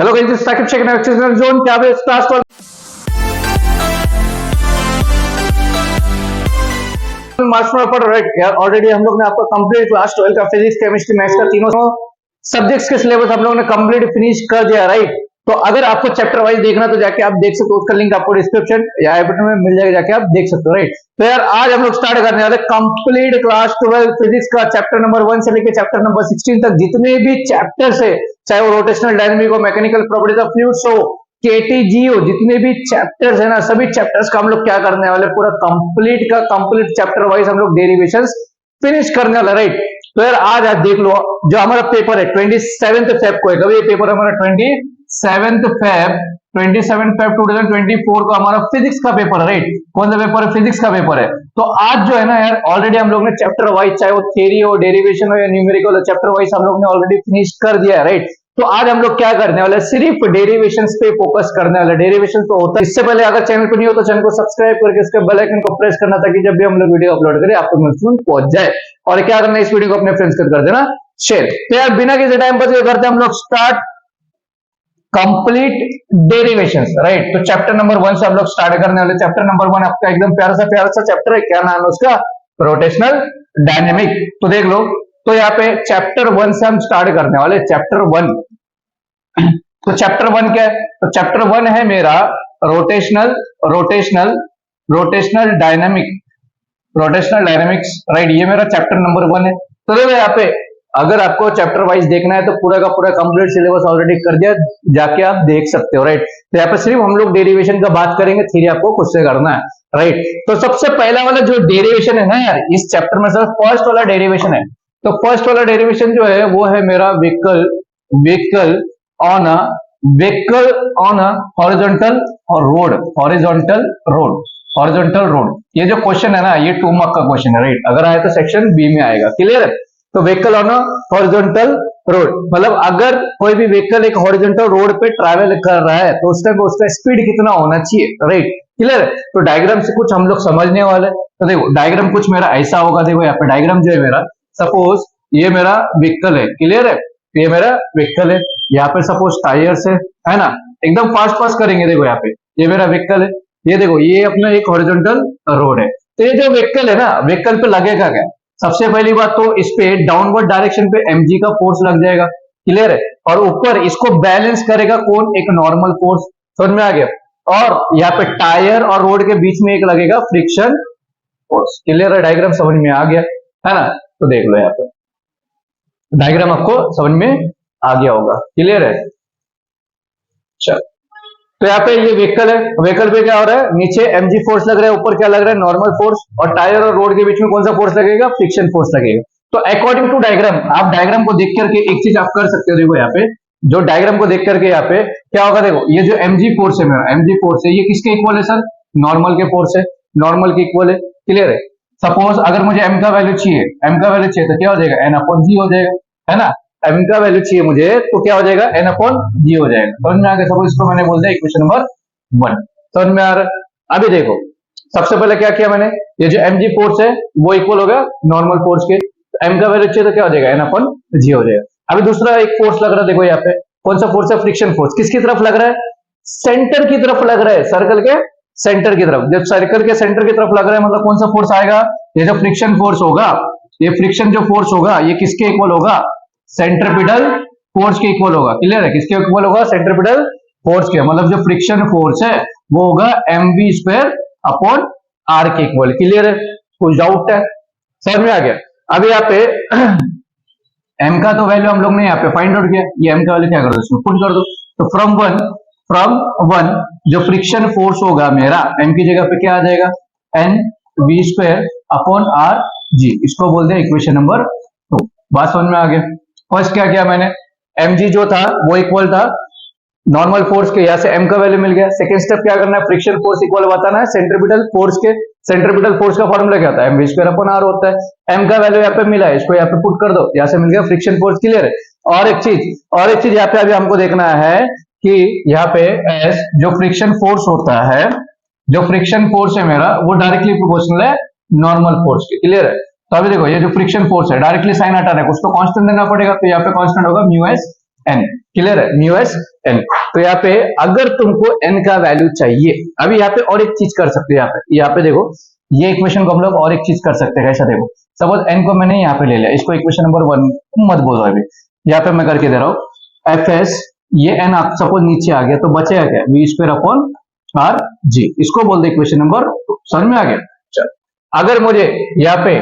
Hello guys, this is Saqib Sheikh accessory zone. क्या है class 12 marks में पढ़ रहे यार। ऑलरेडी हम लोग ने आपका कंप्लीट क्लास 12 का फिजिक्स, केमिस्ट्री, मैथ्स का तीनों सब्जेक्ट्स के सिलेबस हम लोगों ने कंप्लीट फिनिश कर दिया, राइट। तो अगर आपको चैप्टर वाइज देखना तो जाके आप देख सकते हो, उसका लिंक आपको डिस्क्रिप्शन या आई बटन में मिल जाएगा, जाके आप देख सकते हो, राइट। तो यार आज हम लोग स्टार्ट करने वाले कंप्लीट क्लास 12 फिजिक्स का चैप्टर नंबर 1 से लेकर चैप्टर नंबर 16 तक जितने भी चैप्टर्स है, चाहे वो रोटेशनल डायनामिक हो, मैकेनिकल प्रॉपर्टीज ऑफ फ्लूइड्स हो, केटीजी हो, जितने भी चैप्टर्स है ना, सभी चैप्टर्स का हम लोग क्या करने वाले, पूरा कंप्लीट का कंप्लीट चैप्टर वाइज हम लोग डेरिवेशंस फिनिश करने वाला, राइट। तो यार आज देख लो, जो हमारा पेपर है 27 फेब को है, कभी ये पेपर हमारा 27 फेब 2024 को हमारा फिजिक्स का पेपर है, राइट। कौन सा पेपर है? फिजिक्स का पेपर है। तो आज जो है ना यार, ऑलरेडी हम लोग ने चैप्टर वाइज, चाहे वो थ्योरी हो, डेरिवेशन हो या न्यूमेरिकल हो, चैप्टर वाइज हम लोग ने ऑलरेडी फिनिश कर दिया है, राइट। तो आज हम लोग क्या करने वाले, सिर्फ डेरिवेशंस पे फोकस करने वाले। डेरिवेशन तो होता है, इससे पहले अगर चैनल पर नहीं हो तो चैनल को सब्सक्राइब करके इसके बेल आइकन को प्रेस करना, ताकि जब भी हम लोग वीडियो अपलोड करें आपको नोटिफिकेशन पहुंच जाए। और क्या करना है, इस वीडियो को अपने फ्रेंड्स कर देना शेयर। तो यार बिना किसी टाइम पर करते हम लोग स्टार्ट कंप्लीट डेरिवेशंस, राइट। तो चैप्टर नंबर 1 से हम लोग स्टार्ट करने वाले। चैप्टर नंबर 1 आपका एकदम प्यारा सा चैप्टर है। क्या नाम है उसका? Rotational dynamic. तो देख लो, तो यहाँ पे चैप्टर 1 से हम स्टार्ट करने वाले। चैप्टर 1, तो चैप्टर 1 क्या है? तो चैप्टर 1 है मेरा रोटेशनल डायनेमिक्स, राइट। ये मेरा चैप्टर नंबर 1 है। तो देखो यहाँ पे, अगर आपको चैप्टर वाइज देखना है तो पूरा का पूरा कंप्लीट सिलेबस ऑलरेडी कर दिया, जाके आप देख सकते हो, राइट। तो यहाँ पे सिर्फ हम लोग डेरिवेशन का बात करेंगे, थ्योरी आपको खुद से करना है, राइट। तो सबसे पहला वाला जो डेरिवेशन है ना यार, इस चैप्टर में सिर्फ फर्स्ट वाला डेरिवेशन है। तो फर्स्ट वाला डेरिवेशन जो है वो है मेरा vehicle on a horizontal road. ये जो क्वेश्चन है ना, ये 2 मार्क का क्वेश्चन है, राइट। अगर आए तो सेक्शन बी में आएगा, क्लियर है। तो vehicle on a horizontal road मतलब अगर कोई भी व्हीकल एक हॉरिजॉन्टल रोड पे ट्रैवल कर रहा है तो उस टाइम उसका स्पीड कितना होना चाहिए, राइट, क्लियर है। तो डायग्राम से कुछ हम लोग समझने वाले। तो देखो डायग्राम कुछ मेरा ऐसा होगा। देखो यहाँ पे डायग्राम जो है मेरा, सपोज ये मेरा व्हीकल है, क्लियर है। ये मेरा व्हीकल है, यहाँ पे सपोज टायर्स है ना। एकदम फास्ट करेंगे। देखो यहाँ पे ये मेरा व्हीकल है, ये देखो ये अपना एक हॉरिजॉन्टल रोड है। तो ये जो व्हीकल है ना, व्हीकल पे लगेगा क्या? सबसे पहली बात तो इस पे डाउनवर्ड डायरेक्शन पे mg का फोर्स लग जाएगा, क्लियर है। और ऊपर इसको बैलेंस करेगा कौन? एक नॉर्मल फोर्स। समझ में आ गया। और यहाँ पे टायर और रोड के बीच में एक लगेगा फ्रिक्शन फोर्स, क्लियर है। डायग्राम समझ में आ गया है ना। तो देख लो यहाँ पे डायग्राम आपको समझ में आ गया होगा, क्लियर है। चल, तो यहाँ पे ये व्हीकल है, व्हीकल पे क्या हो रहा है? नीचे mg फोर्स लग रहा है, ऊपर क्या लग रहा है? Normal force. और टायर और रोड के बीच में कौन सा फोर्स लगेगा? फ्रिक्शन फोर्स लगेगा। तो अकॉर्डिंग टू डायग्राम, आप डायग्राम को देख करके एक चीज आप कर सकते हो। देखो यहाँ पे जो डायग्राम को देख करके यहाँ पे क्या होगा, देखो ये जो mg फोर्स है मेरा, mg फोर्स है, ये किसके इक्वल है सर? नॉर्मल के फोर्स है, नॉर्मल के इक्वल है, क्लियर है। सपोज अगर मुझे m का वैल्यू चाहिए, तो क्या हो जाएगा? n/g हो जाएगा, है ना। m का वैल्यू चाहिए मुझे तो क्या हो जाएगा? n/g हो जाएगा। समझ में आ गया। सपोज इसको मैंने बोल दिया इक्वेशन नंबर 1। समझ में आ रहा है। अभी देखो सबसे पहले क्या किया मैंने, ये जो mg फोर्स है वो इक्वल हो गया नॉर्मल फोर्स के। तो m का वैल्यू चाहिए तो क्या हो जाएगा? n/g हो जाएगा। अभी दूसरा एक फोर्स लग रहा है, देखो यहाँ पे कौन सा फोर्स है? Friction force. किसकी तरफ लग रहा है? सेंटर की तरफ लग रहा है, सर्कल के सेंटर की तरफ। जब सर्कल के सेंटर की तरफ लग रहा है मतलब कौन सा फोर्स आएगा? ये जो फ्रिक्शन फोर्स होगा, ये फ्रिक्शन जो फोर्स होगा ये किसके इक्वल होगा? सेंट्रीपिटल फोर्स के इक्वल होगा, क्लियर है। किसके इक्वल होगा? सेंट्रीपिटल फोर्स के। मतलब जो फ्रिक्शन फोर्स है वो होगा mv²/r के इक्वल, क्लियर है। कुछ डाउट है? समझ में आ गया। अभी यहाँ पे m का तो वैल्यू हम लोग ने यहाँ पे फाइंड आउट किया। ये m का वैल्यू क्या कर दो, इसमें पुट कर दो। तो फ्रॉम वन जो फ्रिक्शन फोर्स होगा मेरा, m की जगह पे क्या आ जाएगा? nv²/r(g). इसको बोलते हैं इक्वेशन नंबर 2। बात समझ में आ गया। फर्स्ट क्या किया मैंने, mg जो था वो इक्वल था नॉर्मल फोर्स के, यहाँ से m का वैल्यू मिल गया। सेकंड स्टेप क्या करना है? फ्रिक्शन फोर्स इक्वल बताना है सेंट्रीपिटल फोर्स के। सेंट्रीपिटल फोर्स का फॉर्मूला क्या होता है? mv²/r होता है। m का वैल्यू यहाँ पे मिला है, इसको यहाँ पे पुट कर दो, यहाँ से मिल गया फ्रिक्शन फोर्स, क्लियर है। और एक चीज यहाँ पे अभी हमको देखना है कि यहाँ पे s जो फ्रिक्शन फोर्स होता है, जो फ्रिक्शन फोर्स है मेरा वो डायरेक्टली प्रोपोर्शनल है नॉर्मल फोर्स के, क्लियर है। तो अभी देखो ये जो फ्रिक्शन फोर्स है डायरेक्टली साइन हटाना है, कुछ तो कांस्टेंट देना पड़ेगा। तो यहाँ पे कांस्टेंट होगा μs n। क्लियर है, म्यू एस एन। तो यहाँ पे अगर तुमको एन का वैल्यू चाहिए, अभी यहाँ पे और एक चीज कर सकते हैं, यहाँ पे देखो, ये इक्वेशन को हम लोग और एक चीज कर सकते हैं, कैसा देखो, सपोज एन को मैंने यहाँ पे ले लिया, इसको इक्वेशन नंबर 1 मत बोलो अभी, यहाँ पे मैं करके दे रहा हूँ एफ एस, ये एन आप सपोज नीचे आ गया तो बचेगा क्या, V square upon R G, इसको बोल दे इक्वेशन नंबर 2। समझ में आ गया। चल, अगर मुझे यहाँ पे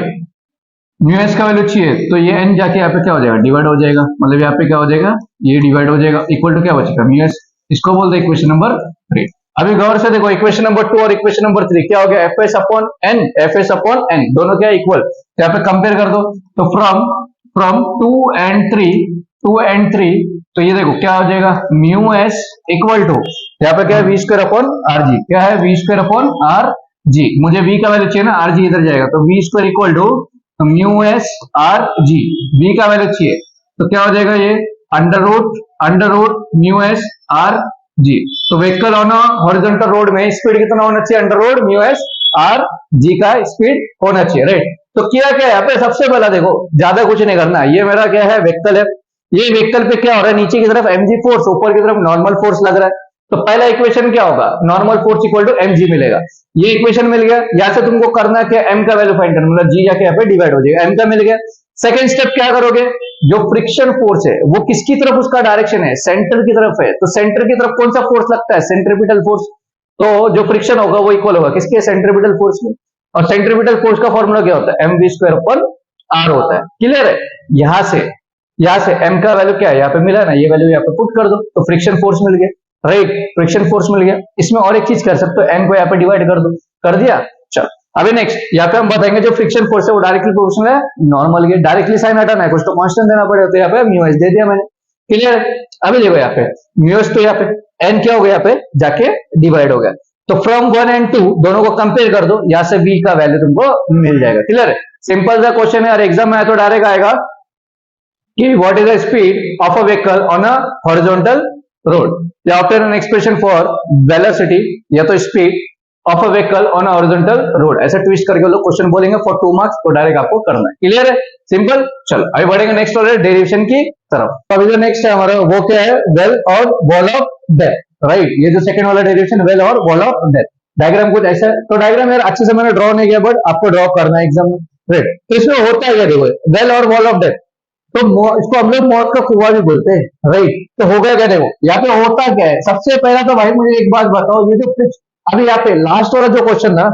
म्यू एस का वैल्यू चाहिए तो ये एन जाके यहाँ पे क्या हो जाएगा, डिवाइड हो जाएगा, मतलब यहाँ पे क्या हो जाएगा, ये डिवाइड हो जाएगा, इक्वल टू क्या बचेगा, म्यू एस, इसको बोल दे इक्वेशन नंबर 3। अभी गौर से देखो, इक्वेशन नंबर 2 और इक्वेशन नंबर 3 क्या हो गया, F S upon N, F S upon N दोनों क्या इक्वल, तो यहाँ पे कंपेयर कर दो, तो फ्रॉम 2 एंड 3, तो ये देखो क्या हो जाएगा, म्यू एस इक्वल टू, यहाँ पे क्या है, V square upon R G, क्या है, V square upon R G, मुझे वी का वैल्यू चाहिए ना, आर जी इधर जाएगा, तो V square equal to mu S R G, V का वैल्यू चाहिए तो क्या हो जाएगा, ये under root mu S R G. तो व्हीकल ऑन हॉरिजॉन्टल रोड में स्पीड कितना होना चाहिए, under root mu S R G का स्पीड होना चाहिए, राइट। तो किया क्या है यहाँ पे, सबसे पहला देखो, ज्यादा कुछ नहीं करना, ये मेरा क्या है, व्हीकल है, ये व्हीकल पे क्या हो रहा है, नीचे की तरफ एमजी फोर्स, ऊपर की तरफ नॉर्मल फोर्स लग रहा है, तो पहला इक्वेशन क्या होगा, normal force equal to M G मिलेगा, ये इक्वेशन मिल गया। यहाँ से तुमको करना क्या, एम का वैल्यू फाइंड करना, मतलब जी जाके यहाँ पे डिवाइड हो जाएगा, एम का मिल गया। सेकंड स्टेप क्या करोगे, जो फ्रिक्शन फोर्स है वो किसकी तरफ उसका डायरेक्शन है, सेंटर की तरफ है, तो सेंटर की तरफ कौन सा फोर्स लगता है, सेंट्रीपिटल फोर्स, तो जो फ्रिक्शन होगा वो इक्वल होगा किसके, सेंट्रीपिटल फोर्स में, और सेंट्रीपिटल फोर्स का फॉर्मूला क्या होता है, M V square upon R होता है। क्लियर है, यहाँ से एम का वैल्यू क्या है, यहाँ पे मिला ना, ये वैल्यू यहाँ पे पुट कर दो, तो फ्रिक्शन फोर्स मिल गया, राइट, फ्रिक्शन फोर्स मिल गया। इसमें और एक चीज कर सकते हो, एम को यहाँ पे डिवाइड कर दो, कर दिया। चलो अभी नेक्स्ट, यहाँ पे हम बताएंगे जो फ्रिक्शन फोर्स है वो डायरेक्टली प्रोपोर्शनल है नॉर्मल के, डायरेक्टली साइन हटाना है, कुछ तो कांस्टेंट देना पड़ेगा, तो यहाँ पे म्यू एस दे दिया मैंने। क्लियर है, अभी देखो यहाँ पे म्यू एस, तो यहाँ पे एन क्या हो गया, यहाँ पे जाके डिवाइड हो गया, तो फ्रॉम 1 एंड 2 दोनों को कंपेयर कर दो, यहाँ से v का वैल्यू तुमको मिल जाएगा। क्लियर है, सिंपल सा क्वेश्चन है, और एग्जाम में आया तो डायरेक्ट आएगा कि what is the speed of a vehicle on a horizontal road, या obtain an expression for velocity, या तो speed of a vehicle on a horizontal road, ऐसा ट्विस्ट करके लोग क्वेश्चन बोलेंगे फॉर 2 मार्क्स, तो डायरेक्ट आपको करना है। क्लियर है, सिंपल। चलो अभी बढ़ेंगे नेक्स्ट वाले डेरिवेशन की तरफ। तो अभी जो नेक्स्ट है हमारा वो क्या है, वेल और वॉल ऑफ डेप्थ, राइट। ये जो सेकंड वाला डेरिवेशन, वेल और वॉल ऑफ डेप्थ, डायग्राम कुछ ऐसा है, तो डायग्राम यार अच्छे से मैंने ड्रॉ नहीं किया, बट आपको ड्रॉ करना है एग्जाम में, राइट। तो इसमें होता है क्या, देखो वेल और वॉल ऑफ डेप्थ, तो इसको हम लोग मौत का कुआं भी बोलते हैं, राइट। तो हो गया क्या, देखो यहाँ पे होता क्या है, सबसे पहला तो भाई मुझे एक बात बताओ, ये जो अभी यहाँ पे लास्ट वाला जो क्वेश्चन था,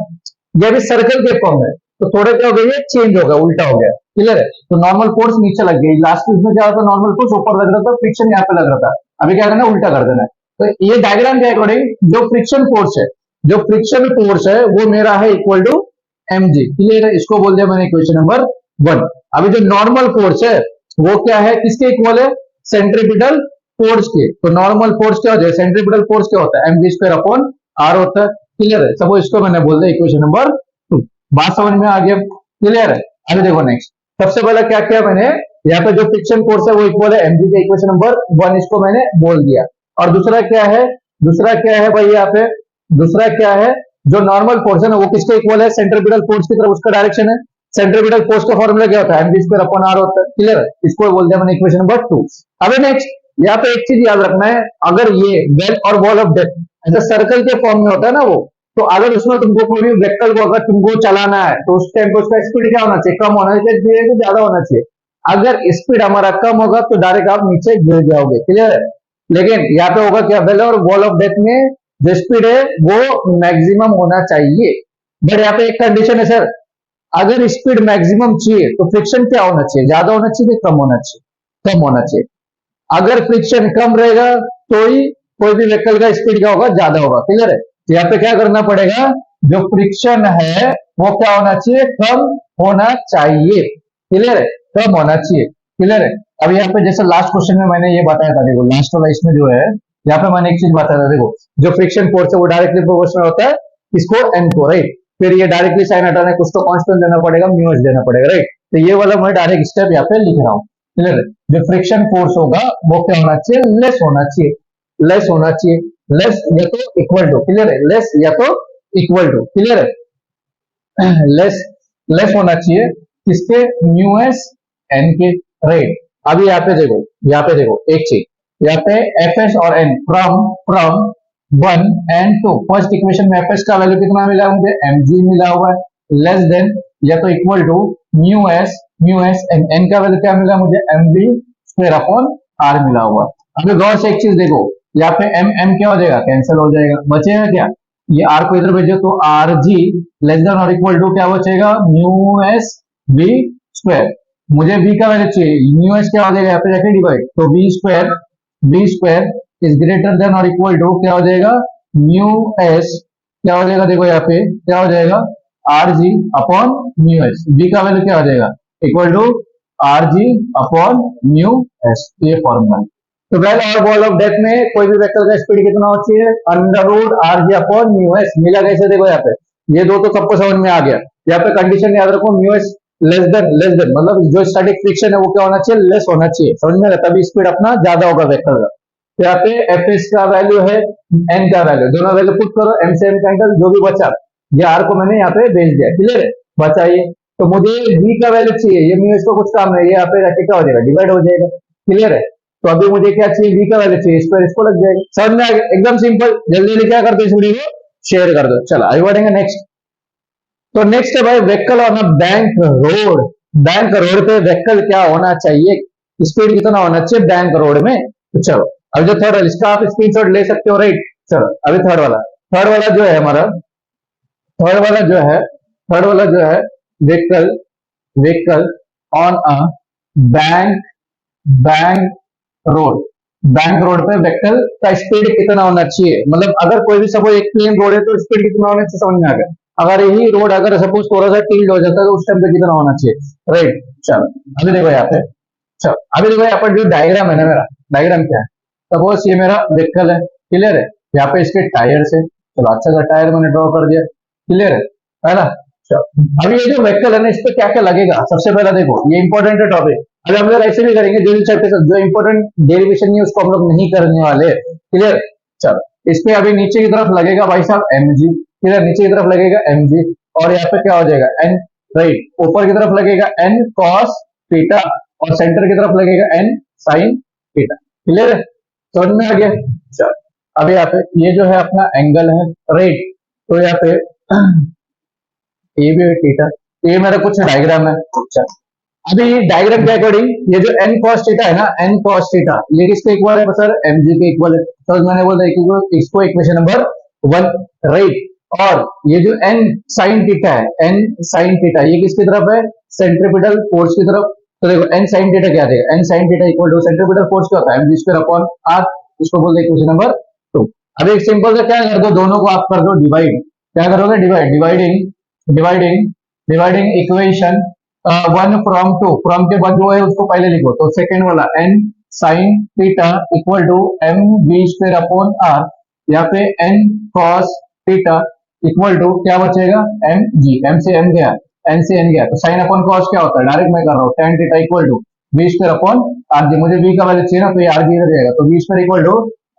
ये भी सर्कल के फॉर्म है, तो थोड़े क्या हो गया, चेंज हो गया, उल्टा हो गया। क्लियर है, तो नॉर्मल फोर्स नीचे लग गई, लास्ट में क्या होता है, नॉर्मल फोर्स ऊपर लग रहा था, फ्रिक्शन यहाँ पे लग रहा था, अभी क्या करना है, उल्टा कर देना है। तो ये डायग्राम के अकॉर्डिंग जो फ्रिक्शन फोर्स है, जो फ्रिक्शन फोर्स है वो मेरा है equal to M G. Clear है, इसको बोल दिया मैंने इक्वेशन नंबर 1। अभी जो नॉर्मल फोर्स है वो क्या है, किसके इक्वल है, सेंट्रीपिटल फोर्स के। तो नॉर्मल फोर्स क्या होता है, सेंट्रीपिटल फोर्स क्या होता है, M V square upon R होता है। क्लियर है, सपोज इसको मैंने बोल दिया इक्वेशन नंबर 2, बात समझ में आ गया। क्लियर है, अभी देखो नेक्स्ट, सबसे पहले क्या किया मैंने, यहाँ पे जो फ्रिक्शन फोर्स है वो इक्वल है एमजी के, इक्वेशन नंबर 1 इसको मैंने बोल दिया। और दूसरा क्या है भाई, यहाँ पे दूसरा क्या है, जो नॉर्मल फोर्स है ना वो किसके इक्वल है, सेंट्रीपिटल फोर्स की तरफ उसका डायरेक्शन है। सेंट्रीपिटल फोर्स का फॉर्मूला क्या होता है, एमवी स्क्वायर अपॉन आर होता है। क्लियर है, इसको बोल दिया मैंने इक्वेशन नंबर 2। अभी नेक्स्ट, यहाँ पे एक चीज याद रखना है, अगर ये वेल और वॉल ऑफ डेप्थ ऐसा सर्कल के फॉर्म में होता है ना वो, तो अगर उसमें तुमको कोई भी वेक्टर को अगर तुमको चलाना है तो उस टाइम पे उसका स्पीड क्या होना चाहिए, कम होना चाहिए, ज्यादा होना चाहिए। अगर स्पीड हमारा कम होगा तो डायरेक्ट आप नीचे गिर जाओगे। क्लियर है, लेकिन यहाँ पे होगा क्या, वेल और वॉल ऑफ डेप्थ में जो स्पीड है वो मैक्सिमम होना चाहिए, बट यहाँ पे एक कंडीशन है सर, अगर स्पीड मैक्सिमम चाहिए तो फ्रिक्शन क्या होना चाहिए, ज्यादा होना चाहिए, कम होना चाहिए, कम होना चाहिए। अगर फ्रिक्शन कम रहेगा तो ही कोई भी व्हीकल का स्पीड क्या होगा, ज्यादा होगा। क्लियर है, तो यहाँ पे क्या करना पड़ेगा, जो फ्रिक्शन है वो क्या होना चाहिए, कम होना चाहिए। क्लियर है, कम होना चाहिए। क्लियर है, अब यहाँ पे जैसे लास्ट क्वेश्चन में मैंने ये बताया था, देखो लास्ट वाला इसमें जो है, यहाँ पे मैंने एक चीज बताया था, देखो जो फ्रिक्शन फोर्स है वो डायरेक्टली प्रोपोर्शनल होता है इसको एन को, राइट। फिर ये डायरेक्टली साइन हटाना है, कुछ तो कांस्टेंट देना पड़ेगा, म्यू एस देना पड़ेगा, राइट। तो ये वाला मैं डायरेक्ट स्टेप यहाँ पे लिख रहा हूँ। क्लियर है, जो फ्रिक्शन फोर्स होगा वो क्या होना चाहिए, लेस होना चाहिए, लेस होना चाहिए, लेस या तो इक्वल टू। क्लियर है, लेस या तो इक्वल टू। क्लियर है, लेस होना चाहिए किसके, म्यू एस एन के, राइट। अभी यहाँ पे देखो एक चीज, यहाँ पे एफ एस और N from from 1 and 2। First equation में एफ एस का वैल्यू कितना मिला है मुझे, एम जी मिला हुआ है, लेस देन या तो equal to mu S and N का वैल्यू क्या मिला मुझे, M V square upon R मिला हुआ है। अभी गौर से एक चीज देखो, यहाँ पे एम एम क्या हो जाएगा, कैंसिल हो जाएगा, बचेगा क्या, ये आर को इधर भेजो तो आर जी लेस देन और इक्वल टू क्या बचेगा, म्यू एस बी स्क्वायर। मुझे बी का वैल्यू चाहिए, म्यू एस क्या हो जाएगा, यहाँ पे जाके डिवाइड, तो V square is greater than और इक्वल टू क्या हो जाएगा, म्यू एस क्या हो जाएगा, देखो यहाँ पे क्या हो जाएगा, R G upon mu S. V का वैल्यू क्या हो जाएगा, equal to R G upon mu S, ये फॉर्मूला। तो वेल और बॉल ऑफ डेथ में कोई भी वेक्टर का स्पीड कितना होती है, under root R G upon mu S. मिला कैसे, देखो यहाँ पे ये दो तो सबको समझ में आ गया। यहाँ पे कंडीशन याद रखो, म्यू एस लेस देन मतलब जो स्टैटिक फ्रिक्शन है वो क्या होना चाहिए, लेस होना चाहिए, समझ में, तभी स्पीड अपना ज्यादा होगा वेक्टर का। तो यहाँ पे एफ एस का वैल्यू है, एन का वैल्यू, दोनों वैल्यू पुट करो, एम से एन कैंसिल, जो भी बचा ये आर को मैंने यहाँ पे भेज दिया, क्लियर है, बचाइए। तो मुझे बी का वैल्यू चाहिए, ये म्यू एस को कुछ काम नहीं, ये यहाँ पे जाके क्या हो जाएगा, डिवाइड हो जाएगा, क्लियर है। तो अभी मुझे क्या चाहिए, बी का वैल्यू चाहिए, इस पर इसको लग जाएगा, समझ में आ गया, एकदम सिंपल। जल्दी जल्दी क्या कर दो, इस वीडियो को शेयर कर दो। चलो आगे बढ़ेंगे नेक्स्ट। तो नेक्स्ट है भाई vehicle on a bank road. Bank road पे व्हीकल क्या होना चाहिए, स्पीड कितना होना चाहिए बैंक रोड में। तो चलो अब जो थर्ड वाला, इसका आप स्क्रीनशॉट ले सकते हो, राइट। चलो अभी थर्ड वाला जो है हमारा, थर्ड वाला जो है vehicle on a bank bank road. Bank road पे व्हीकल का स्पीड कितना होना चाहिए, मतलब अगर कोई भी सपोज एक प्लेन रोड है तो स्पीड कितना होना चाहिए, समझ में आ गया। अगर यही रोड अगर सपोज थोड़ा सा टिल्ड हो जाता है तो उस टाइम पे कितना होना चाहिए, राइट। चलो अभी देखो यहाँ पे, चलो अभी देखो यहाँ पर जो डायग्राम है ना, मेरा डायग्राम क्या है, सपोज ये मेरा व्हीकल है, क्लियर है, यहाँ पे इसके टायर्स है, चलो अच्छा सा टायर मैंने ड्रॉ कर दिया, क्लियर है ना। चलो अब ये जो व्हीकल है ना, इस पे क्या क्या लगेगा, सबसे पहला देखो ये इंपॉर्टेंट है टॉपिक। अभी हम लोग ऐसे भी करेंगे, जो इंपॉर्टेंट डेरिवेशन नहीं है उसको हम लोग नहीं करने वाले, क्लियर। चलो इस पे अभी नीचे की तरफ लगेगा भाई साहब एम जी, क्लियर, नीचे की तरफ लगेगा एम जी, और यहाँ पे क्या हो जाएगा एन, राइट। ऊपर की तरफ लगेगा एन कॉस थीटा और सेंटर की तरफ लगेगा एन साइन थीटा, क्लियर है, समझ में आ गया। चलो अब यहाँ पे ये जो है अपना एंगल है, राइट। तो यहाँ पे ये भी थीटा, ये मेरा कुछ डायग्राम है। चलो अभी डायग्राम के अकॉर्डिंग ये जो एन कॉस थीटा है ना, एन कॉस थीटा ये किसके इक्वल है सर, एम जी के इक्वल है। तो मैंने बोला इसको इक्वेशन नंबर 1, राइट। और ये जो एन साइन थीटा है, एन साइन थीटा ये किसकी तरफ है, सेंट्रीपिटल फोर्स की तरफ। तो देखो एन साइन थीटा क्या देगा, N sine theta equal to centripetal force क्या होता है, M G square upon R, इसको बोलते हैं इक्वेशन नंबर 2। अब एक सिंपल से क्या कर दो, दोनों को आप कर दो डिवाइड, क्या करोगे, डिवाइडिंग इक्वेशन 1 फ्रॉम 2, फ्रॉम के बाद जो है उसको पहले लिखो, तो सेकेंड वाला N sine theta equal to M V square upon R, यहाँ पे N cos theta equal to क्या बचेगा, एम जी, एम से एन गया, एन से एन गया, तो साइन अपॉन कॉस क्या होता है, डायरेक्ट मैं कर रहा हूँ, tan theta equal to B square upon R G. मुझे बी का वैल्यू चाहिए ना, तो ये आर जी रहेगा, तो V square equal to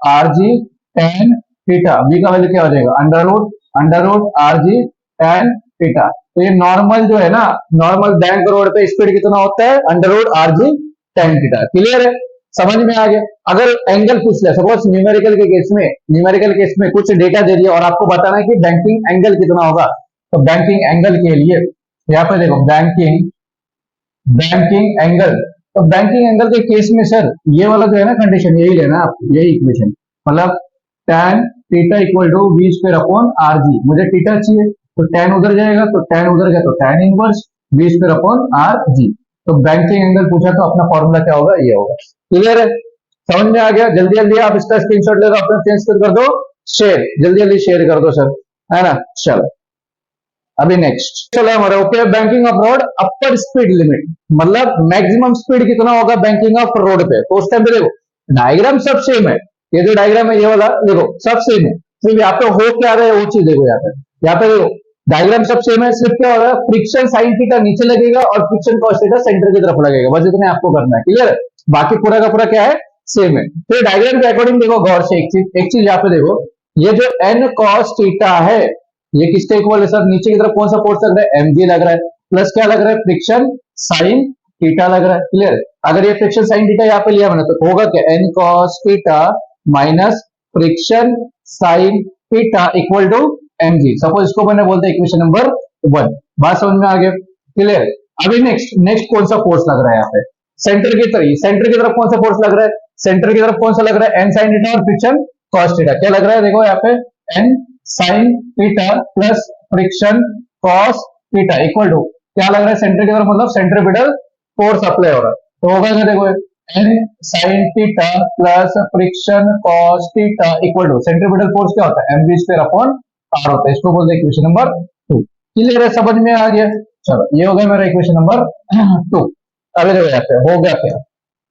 R G tan theta, V का वैल्यू क्या हो जाएगा, under root R G tan theta. तो ये नॉर्मल जो है ना, नॉर्मल बैंक रोड पे स्पीड कितना होता है, under root R G tan theta, clear है, समझ में आ गया। अगर एंगल पूछ ले, सपोज न्यूमेरिकल केस में कुछ डेटा दे दिया और आपको बताना है कि बैंकिंग एंगल कितना होगा, तो बैंकिंग एंगल के लिए यहाँ पे देखो बैंकिंग एंगल, तो बैंकिंग एंगल के केस में सर ये वाला जो है ना कंडीशन, यही लेना आप, यही इक्वेशन, मतलब tan theta equal to V square upon R G. मुझे थीटा चाहिए तो tan उधर जाएगा, तो tan उधर गया तो tan inverse V square upon R G. तो बैंकिंग एंगल पूछा तो अपना फॉर्मूला क्या होगा, ये होगा, क्लियर है, समझ में आ गया। जल्दी जल्दी आप इसका स्क्रीनशॉट ले लो, अपना चेंज कर दो, शेयर जल्दी जल्दी शेयर कर दो सर, है ना। चलो अभी नेक्स्ट चलो हमारा okay, banking of road upper speed limit, मतलब मैक्सिमम स्पीड कितना होगा बैंकिंग ऑफ रोड पे। तो उस टाइम पे देखो डायग्राम सब सेम है, ये जो डायग्राम है ये वाला देखो सब सेम है, सिर्फ यहाँ पे हो क्या रहा है वो चीज देखो, यहाँ पे देखो डायग्राम सब सेम है, सिर्फ क्या हो रहा है, फ्रिक्शन साइन थीटा नीचे लगेगा और फ्रिक्शन कॉस थीटा सेंटर की तरफ लगेगा, बस इतना आपको करना है, क्लियर है, बाकी पूरा का पूरा क्या है, सेम है। तो डायग्राम के अकॉर्डिंग देखो गौर से एक चीज यहाँ पे देखो, ये जो एन कॉस थीटा है ये किसके इक्वल है सर, नीचे की तरफ कौन सा फोर्स लग रहा है, एमजी लग रहा है, प्लस क्या लग रहा है, फ्रिक्शन साइन थीटा लग रहा है, क्लियर। अगर ये फ्रिक्शन साइन थीटा यहाँ पे लिया मैंने तो होगा क्या, N cos theta minus friction sine theta equal to M G. Suppose इसको मैंने बोलते इक्वेशन नंबर 1। बात समझ में आ गया, क्लियर। अभी नेक्स्ट नेक्स्ट कौन सा फोर्स लग रहा है यहाँ पे, सेंटर की तरफ कौन सा फोर्स लग रहा है, सेंटर की तरफ कौन सा लग रहा है, एन साइन थीटा और फ्रिक्शन कॉस थीटा। क्या लग रहा है देखो यहाँ पे, N sine theta plus friction cos theta equal to क्या लग रहा है, सेंटर की तरफ मतलब सेंट्रीपिटल फोर्स अप्लाई हो रहा है। तो होगा क्या देखो, N sine theta plus friction cos theta equal to centripetal force क्या होता है, mv स्क्वायर अपॉन आर होता है। इसको बोलते हैं इक्वेशन नंबर 2। क्लियर है, समझ में आ गया। चलो ये हो गया मेरा इक्वेशन नंबर 2। अभी देखो यहाँ पे होगा क्या,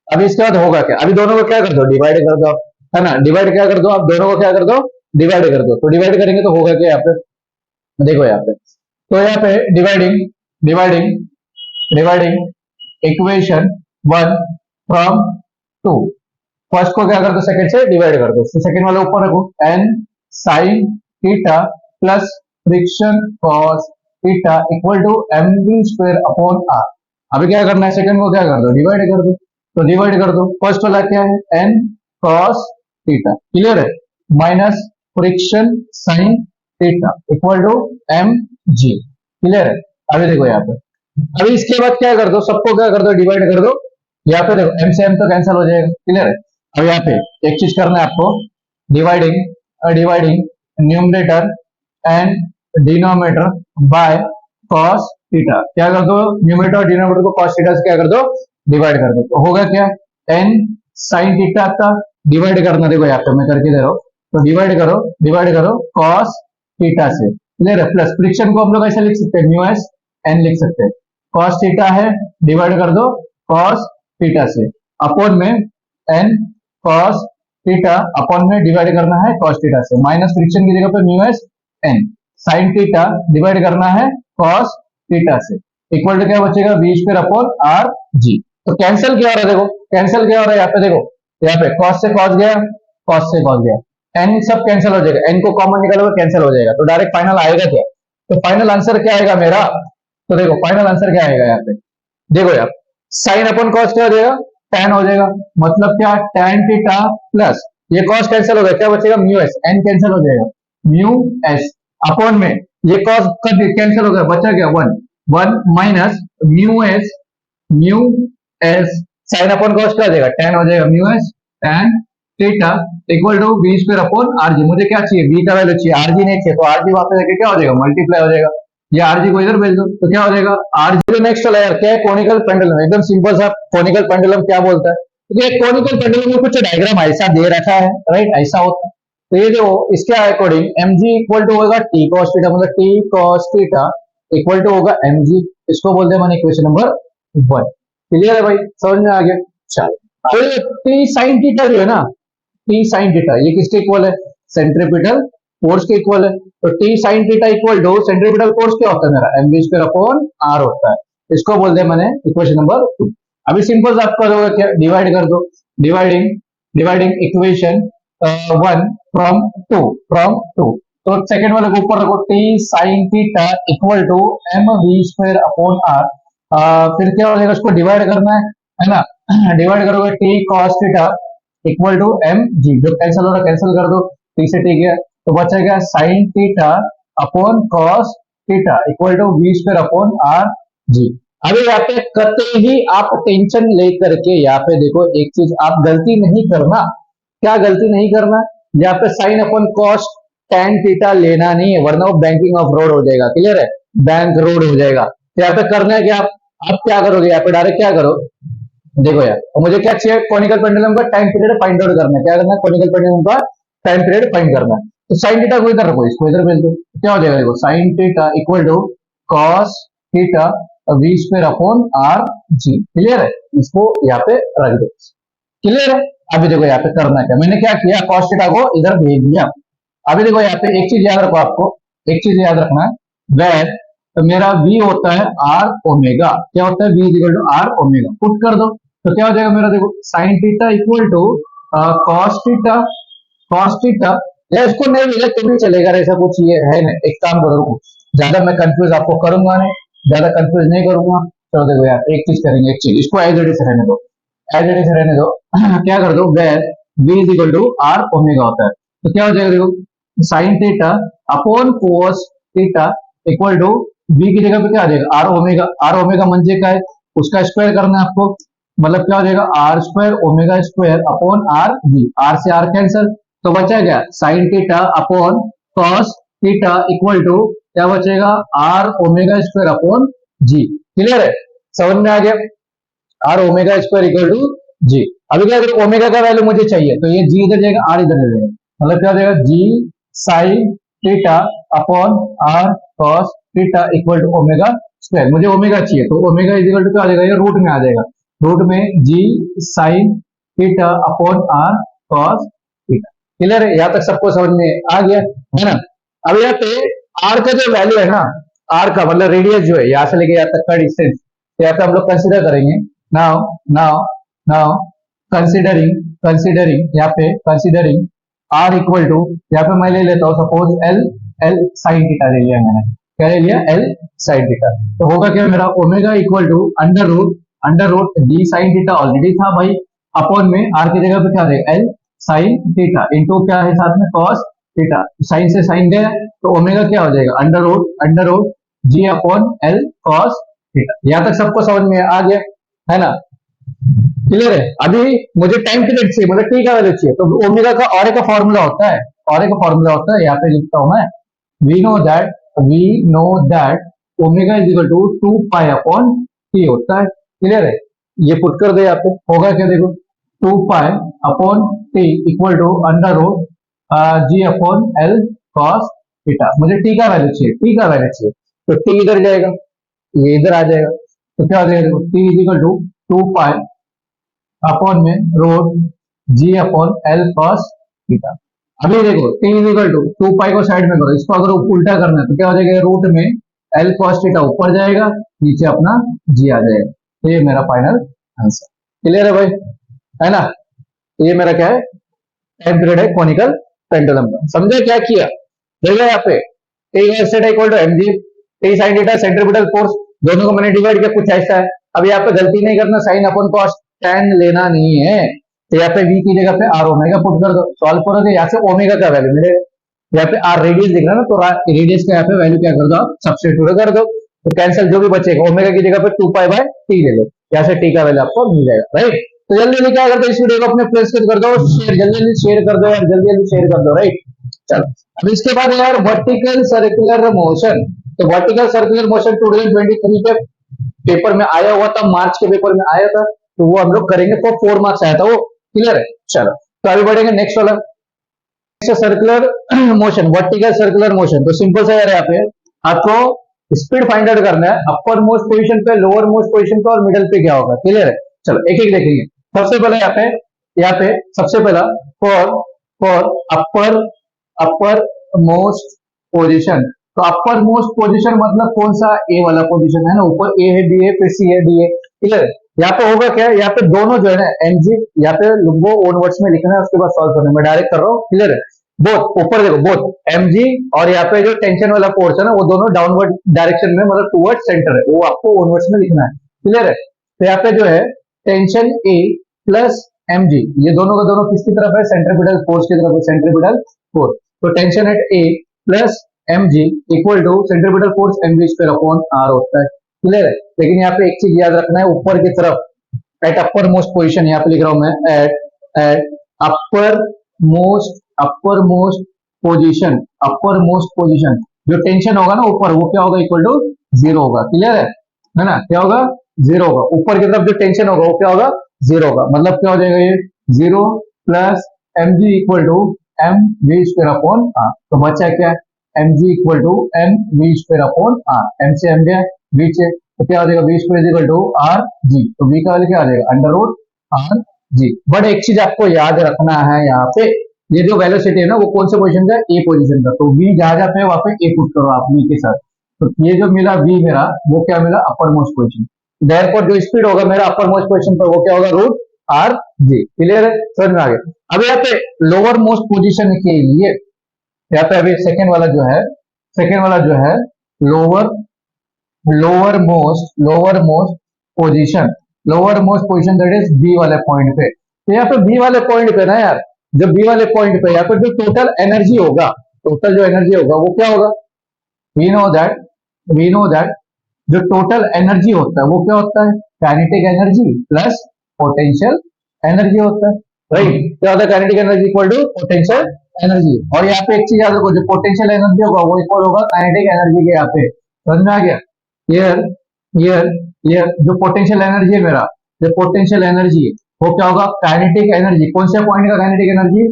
अभी इसके बाद होगा क्या, अभी दोनों को क्या कर दो, डिवाइड कर दो, है ना। डिवाइड क्या कर दो आप, दोनों को क्या कर दो, डिवाइड कर दो। तो डिवाइड करेंगे तो होगा क्या यहाँ पे, देखो यहाँ पे, तो यहाँ पे dividing dividing dividing equation 1 from 2, first को क्या कर दो, सेकंड से डिवाइड कर दो। तो सेकंड वाले ऊपर रखो, N sine theta plus friction cos theta equal to M V square upon R. अभी क्या करना है, सेकंड को क्या कर दो, डिवाइड कर दो। तो डिवाइड कर दो, फर्स्ट वाला क्या है, एन कॉस थीटा, क्लियर है, minus friction sine theta equal to M G, clear है। अभी देखो यहाँ पे, अभी इसके बाद क्या कर दो, सबको क्या कर दो, डिवाइड कर दो। यहाँ पे देखो एम से एम तो कैंसिल हो जाएगा, क्लियर है। अब यहाँ पे एक चीज करना है आपको, dividing numerator and denominator by cos theta. क्या कर दो, न्यूमरेटर और डिनोमिनेटर को कॉस थीटा से क्या कर दो, डिवाइड कर दो। तो होगा क्या, एन साइन थीटा का डिवाइड करना, देखो यहाँ पे मैं करके दे रहा हूँ। तो डिवाइड करो कॉस थीटा से, क्लियर है। प्लस फ्रिक्शन को हम लोग ऐसे लिख सकते हैं, न्यू एस एन लिख सकते हैं। कॉस थीटा है, डिवाइड कर दो कॉस थीटा से, अपॉन में एन कॉस थीटा, अपॉन में डिवाइड करना है कॉस थीटा से, माइनस फ्रिक्शन की जगह पे mu S N, sine theta divide करना है कॉस थीटा से, इक्वल टू क्या बचेगा, B square upon R G. तो कैंसिल क्या हो रहा है, देखो कैंसिल क्या हो रहा है यहाँ पे, देखो यहाँ पे कॉस से कॉस गया, कॉस से कॉस गया, एन सब कैंसिल हो जाएगा, एन को कॉमन निकालोगे कैंसिल हो जाएगा। तो डायरेक्ट फाइनल आएगा क्या, तो फाइनल आंसर क्या आएगा मेरा, तो देखो फाइनल आंसर क्या आएगा यहाँ पे, देखो यार साइन अपॉन कॉस क्या हो जाएगा, tan हो जाएगा। मतलब क्या, tan थीटा प्लस ये कॉस कैंसिल हो गया, क्या बचेगा, म्यू एस, एन कैंसिल हो जाएगा, म्यू एस अपॉन में ये कॉस कैंसिल हो गया, बचा क्या, one minus mu S sine upon cos क्या हो जाएगा, tan हो जाएगा, mu S tan theta equal to B square upon RG. मुझे क्या चाहिए, बी का वैल्यू चाहिए, आरजी नहीं चाहिए, तो आरजी वहां पे जाके क्या हो जाएगा, मल्टीप्लाई हो जाएगा। ये आरजी को इधर भेज दो तो क्या हो जाएगा, आरजी को नेक्स्ट वाला यार क्या है, कोनिकल पेंडुलम, एकदम सिंपल सा। कोनिकल पेंडुलम क्या बोलता है, तो ये कोनिकल पेंडुलम में कुछ डायग्राम ऐसा दे रखा है, राइट, ऐसा होता है। तो ये जो इसके according M G equal to होगा टी कॉस थीटा, मतलब T cos theta equal to होगा एम जी। इसको बोलते हैं मैंने इक्वेशन नंबर 1। क्लियर है भाई, समझ में आ गया। चलो तो ये टी साइन थीटा जो है ना, टी साइन थीटा ये किसके इक्वल है, सेंट्रीपिटल फोर्स के इक्वल है। तो T sine theta equal to centripetal force क्या होता है मेरा, M V square upon R होता है। इसको बोलते हैं मैंने इक्वेशन नंबर 2। अभी सिंपल आप करोगे क्या, डिवाइड कर दो, डिवाइडिंग इक्वेशन 1 फ्रॉम टू। तो सेकंड वाले को ऊपर रखो, T sine theta equal to M V square upon R. फिर क्या हो जाएगा, उसको डिवाइड करना है ना, डिवाइड करोगे T cos theta equal to M G, जो कैंसिल हो रहा है कैंसिल कर दो, टी से टी गया तो बचा गया sine theta upon cos theta equal to B square upon R G. अभी यहाँ पे करते ही आप टेंशन लेकर के यहाँ पे देखो, एक चीज आप गलती नहीं करना, क्या गलती नहीं करना, यहाँ पे sign upon cos tan theta लेना नहीं है, वरना वो बैंकिंग ऑफ रोड हो जाएगा, क्लियर है, बैंक रोड हो जाएगा। तो यहाँ पे करना है कि आप क्या करोगे, यहाँ पे डायरेक्ट क्या करो, देखो यार, और मुझे क्या चाहिए, कोनिकल पेंडुलम का टाइम पीरियड फाइंड आउट करना है। क्या करना है, कोनिकल पेंडुलम का टाइम पीरियड फाइंड करना है। तो साइन थीटा को इधर रखो, इसको इधर भेज दो, क्या हो जाएगा, देखो sine theta equal to cos theta V square upon R G, clear है। इसको यहाँ पे रख दो, क्लियर है। अभी देखो यहाँ पे करना क्या, मैंने क्या किया, कॉस थीटा को इधर भेज दिया। अभी देखो यहाँ पे एक चीज याद रखो, आपको एक चीज याद रखना है, वेर तो मेरा v होता है आर ओमेगा, क्या होता है, v equal to are omega, put कर दो तो क्या हो जाएगा मेरा, देखो sine theta equal to cos theta या इसको नहीं मिला तो भी चलेगा, ऐसा कुछ ये है ना। एक काम करो, ज्यादा मैं कंफ्यूज आपको करूंगा नहीं, ज्यादा कंफ्यूज नहीं करूंगा, तो देखो यार एक चीज करेंगे, एक चीज इसको एज इट इज रहने दो, एज इट इज रहने दो। क्या कर दो, where v is equal to are omega होता है, तो क्या हो जाएगा देखो, sine theta upon cos theta equal to v की जगह पे क्या आ जाएगा, आर ओमेगा मंजे का है, उसका स्क्वायर करना है आपको, मतलब क्या हो जाएगा R square omega square upon R V, R से आर कैंसिल, तो बचा गया sine theta upon cos theta equal to क्या बचेगा, R omega square upon G. Clear है, समझ में आ गया, R omega square equal to G. अभी क्या करें, ओमेगा का वैल्यू मुझे चाहिए, तो ये जी इधर जाएगा, आर इधर जाएगा, मतलब क्या हो जाएगा G sine theta upon R cos theta equal to omega square, मुझे ओमेगा चाहिए, तो ओमेगा इज इक्वल टू क्या आ जाएगा, ये रूट में आ जाएगा, रूट में G sine theta upon R cos theta. Clear है, यहाँ तक सबको समझ में आ गया है ना। अब यहाँ पे आर का जो वैल्यू है ना, आर का मतलब रेडियस जो है यहाँ से लेके यहाँ तक का डिस्टेंस, तो यहाँ पे हम लोग कंसिडर करेंगे, now now now considering considering यहाँ पे कंसिडरिंग आर इक्वल टू, यहाँ पे मैं ले लेता हूँ suppose L, L sine theta ले लिया मैंने, क्या ले लिया, एल साइन थीटा, तो होगा क्या मेरा omega equal to under root G sine theta already था भाई, अपॉन में आर की जगह पे क्या देगा एल साइन थीटा इंटू क्या है साथ में कॉस थीटा, साइन से साइन गया तो ओमेगा क्या हो जाएगा under root G upon L cos theta. यहाँ तक सबको समझ में आ गया है ना, क्लियर है। अभी मुझे टाइम पीरियड चाहिए, मतलब टी का वैल्यू चाहिए, तो ओमेगा का और एक फॉर्मूला होता है, और एक फॉर्मूला होता है, यहाँ पे लिखता हूं मैं, we know that omega is equal to 2 pi upon T होता है। क्लियर है, ये पुट कर दे यहाँ पे, होगा क्या देखो 2 pi upon T equal to under root G upon L cos theta. मुझे टी का वैल्यू चाहिए, टी का वैल्यू चाहिए, तो टी इधर जाएगा, ये इधर आ जाएगा, तो क्या हो जाएगा T is equal to 2 pi upon में root G upon L cos theta. अभी देखो T is equal to 2 pi को साइड में करो, इसको अगर उल्टा करना है तो क्या हो जाएगा, रूट में एल कॉस थीटा ऊपर जाएगा, नीचे अपना जी आ जाएगा, तो ये मेरा फाइनल आंसर। क्लियर है भाई, है ना, तो ये मेरा क्या है, टाइम पीरियड है कोनिकल पेंडुलम का। समझे क्या किया, देखो यहाँ पे T theta equal to M G, T sine theta centripetal force, दोनों को मैंने डिवाइड किया कुछ ऐसा है। अब यहाँ पे गलती नहीं करना, साइन अपॉन कॉस टेन लेना नहीं है, तो यहाँ पे v की जगह पे आर ओमेगा पुट कर दो, सॉल्व करोगे यहाँ से ओमेगा का वैल्यू मिलेगा, यहाँ पे आर रेडियस दिख रहा है ना, तो रेडियस का यहाँ पे वैल्यू क्या कर दो आप सब्स्टिट्यूट कर दो, तो कैंसिल जो भी बचेगा ओमेगा की जगह पे 2 पाई बाय टी ले लो, यहाँ से टी का वैल्यू आपको मिल जाएगा, राइट। तो जल्दी जल्दी क्या करते हो, इस वीडियो को अपने फ्रेंड्स को कर दो शेयर, जल्दी जल्दी शेयर कर दो यार, जल्दी जल्दी शेयर कर दो, राइट। चलो अब इसके बाद यार वर्टिकल सर्कुलर मोशन, तो वर्टिकल सर्कुलर मोशन 2023 के पेपर में आया हुआ था, मार्च के पेपर में आया था, तो वो हम लोग करेंगे, तो 4 मार्क्स आया था वो। क्लियर है, चलो तो अभी बढ़ेंगे नेक्स्ट वाला, next circular motion, vertical circular motion. तो सिंपल सा यार यहाँ पे आपको स्पीड फाइंड आउट करना है, अपर मोस्ट पोजीशन पे, लोअर मोस्ट पोजीशन पे और मिडल पे क्या होगा। क्लियर है, चलो एक एक देखेंगे। सबसे पहले यहाँ पे सबसे पहला फॉर अपर मोस्ट पोजीशन, तो अपर मोस्ट पोजीशन मतलब कौन सा, ए वाला पोजीशन है ना, ऊपर ए है, बी है, फिर सी है, डी है। क्लियर है, यहाँ पे होगा क्या, यहाँ पे दोनों जो है ना एमजी, यहाँ पे वो ओन वर्ड्स में लिखना है, उसके बाद सॉल्व करना है, मैं डायरेक्ट कर रहा हूँ। क्लियर है, बोथ ऊपर देखो, बोथ एमजी और यहाँ पे जो टेंशन वाला फोर्स है ना, वो दोनों डाउनवर्ड डायरेक्शन में, मतलब टूवर्ड सेंटर है, वो आपको ओन वर्ड्स में लिखना है। क्लियर है, तो यहाँ पे जो है टेंशन ए प्लस एमजी, ये दोनों का दोनों किसकी तरफ है, सेंट्रीपिटल फोर्स की तरफ है, सेंट्रीपिटल फोर्स। तो tension at A plus mg equal to centripetal force mv square upon r होता है। क्लियर है, लेकिन यहाँ पे एक चीज याद रखना है, ऊपर की तरफ एट अपर मोस्ट पोजीशन, यहाँ पे लिख रहा हूं मैं एट अपर मोस्ट पोजीशन, जो टेंशन होगा ना ऊपर, वो क्या होगा, इक्वल टू 0 होगा। क्लियर है ना, क्या होगा, 0 होगा, ऊपर की तरफ जो टेंशन होगा वो क्या होगा, 0 होगा, मतलब क्या हो जाएगा ये 0 plus mg equal to M V square upon r, तो बचा क्या, mg equal to M V square upon r, m से m गया v से, तो क्या हो जाएगा v square equal to r g, तो v का वैल्यू क्या आ जाएगा, under root r g। But एक चीज आपको याद रखना है, यहाँ पे ये जो वेलोसिटी है ना, वो कौन से पोजीशन का, ए पोजीशन का, तो v जहां जहां पे वहां पे ए पुट करो आप v के साथ, तो ये जो मिला v मेरा, वो क्या मिला, अपर मोस्ट पोजीशन, देयरफॉर जो स्पीड होगा मेरा अपर मोस्ट पोजीशन पर, वो क्या होगा, रूट आर जी। क्लियर है, समझ में आ गया। अब यहाँ पे लोअर मोस्ट पोजीशन के लिए, यहाँ पे अभी सेकेंड वाला जो है lower most position, lower most position that is B वाले पॉइंट पे। तो यहाँ पे बी वाले पॉइंट पे ना यार, जब बी वाले पॉइंट पे यहाँ पे जो टोटल एनर्जी होगा, टोटल जो एनर्जी होगा वो क्या होगा, we know that, we know that जो टोटल एनर्जी होता है वो क्या होता है, kinetic energy plus potential energy होता है, राइट। क्या होता है, kinetic energy equal to potential energy. और यहाँ पे एक चीज याद रखो, जो पोटेंशियल एनर्जी होगा वो इक्वल होगा काइनेटिक एनर्जी के, यहाँ पे समझ में आ गया, हियर हियर हियर जो पोटेंशियल एनर्जी है मेरा, जो पोटेंशियल एनर्जी है वो क्या होगा, काइनेटिक एनर्जी, कौन से पॉइंट का काइनेटिक एनर्जी,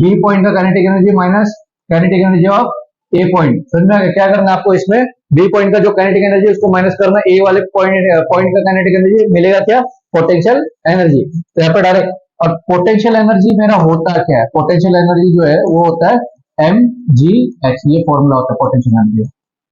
बी पॉइंट का kinetic energy minus kinetic energy of A point. समझ में आ गया, क्या करना है आपको इसमें, बी पॉइंट का जो काइनेटिक एनर्जी है उसको माइनस करना, ए वाले पॉइंट का काइनेटिक एनर्जी मिलेगा क्या, पोटेंशियल एनर्जी। तो यहाँ पे डायरेक्ट, और पोटेंशियल एनर्जी मेरा होता क्या है, पोटेंशियल एनर्जी जो है वो होता है एम जी एच, ये फॉर्मूला होता है potential energy.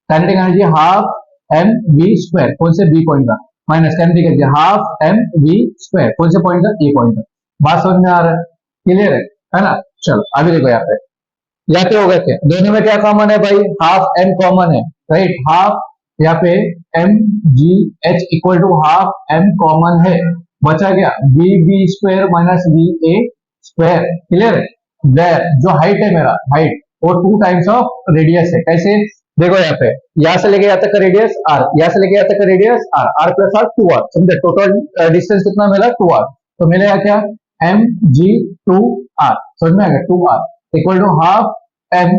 Kinetic energy half M V square, कौन से बी पॉइंट का, minus kinetic energy half M V square, कौन से पॉइंट का, ए पॉइंट का। बात समझ में आ रहा है, क्लियर है ना। चलो आगे देखो, यहाँ पे हो गया क्या, दोनों में क्या कॉमन है भाई, हाफ एम कॉमन है, राइट। हाफ यहाँ पे M G H equal to half M common है, बचा गया B B square minus B A square, clear है। वेयर जो हाइट है मेरा, हाइट वो 2 टाइम्स ऑफ रेडियस है, कैसे, देखो यहाँ पे, यहाँ से लेके यहाँ तक का रेडियस आर, यहाँ से लेके यहाँ तक का radius R, R plus R 2r, समझे, टोटल डिस्टेंस कितना मिला 2r, तो मिलेगा क्या, एम जी 2r, समझ में आ गया, 2r equal to half M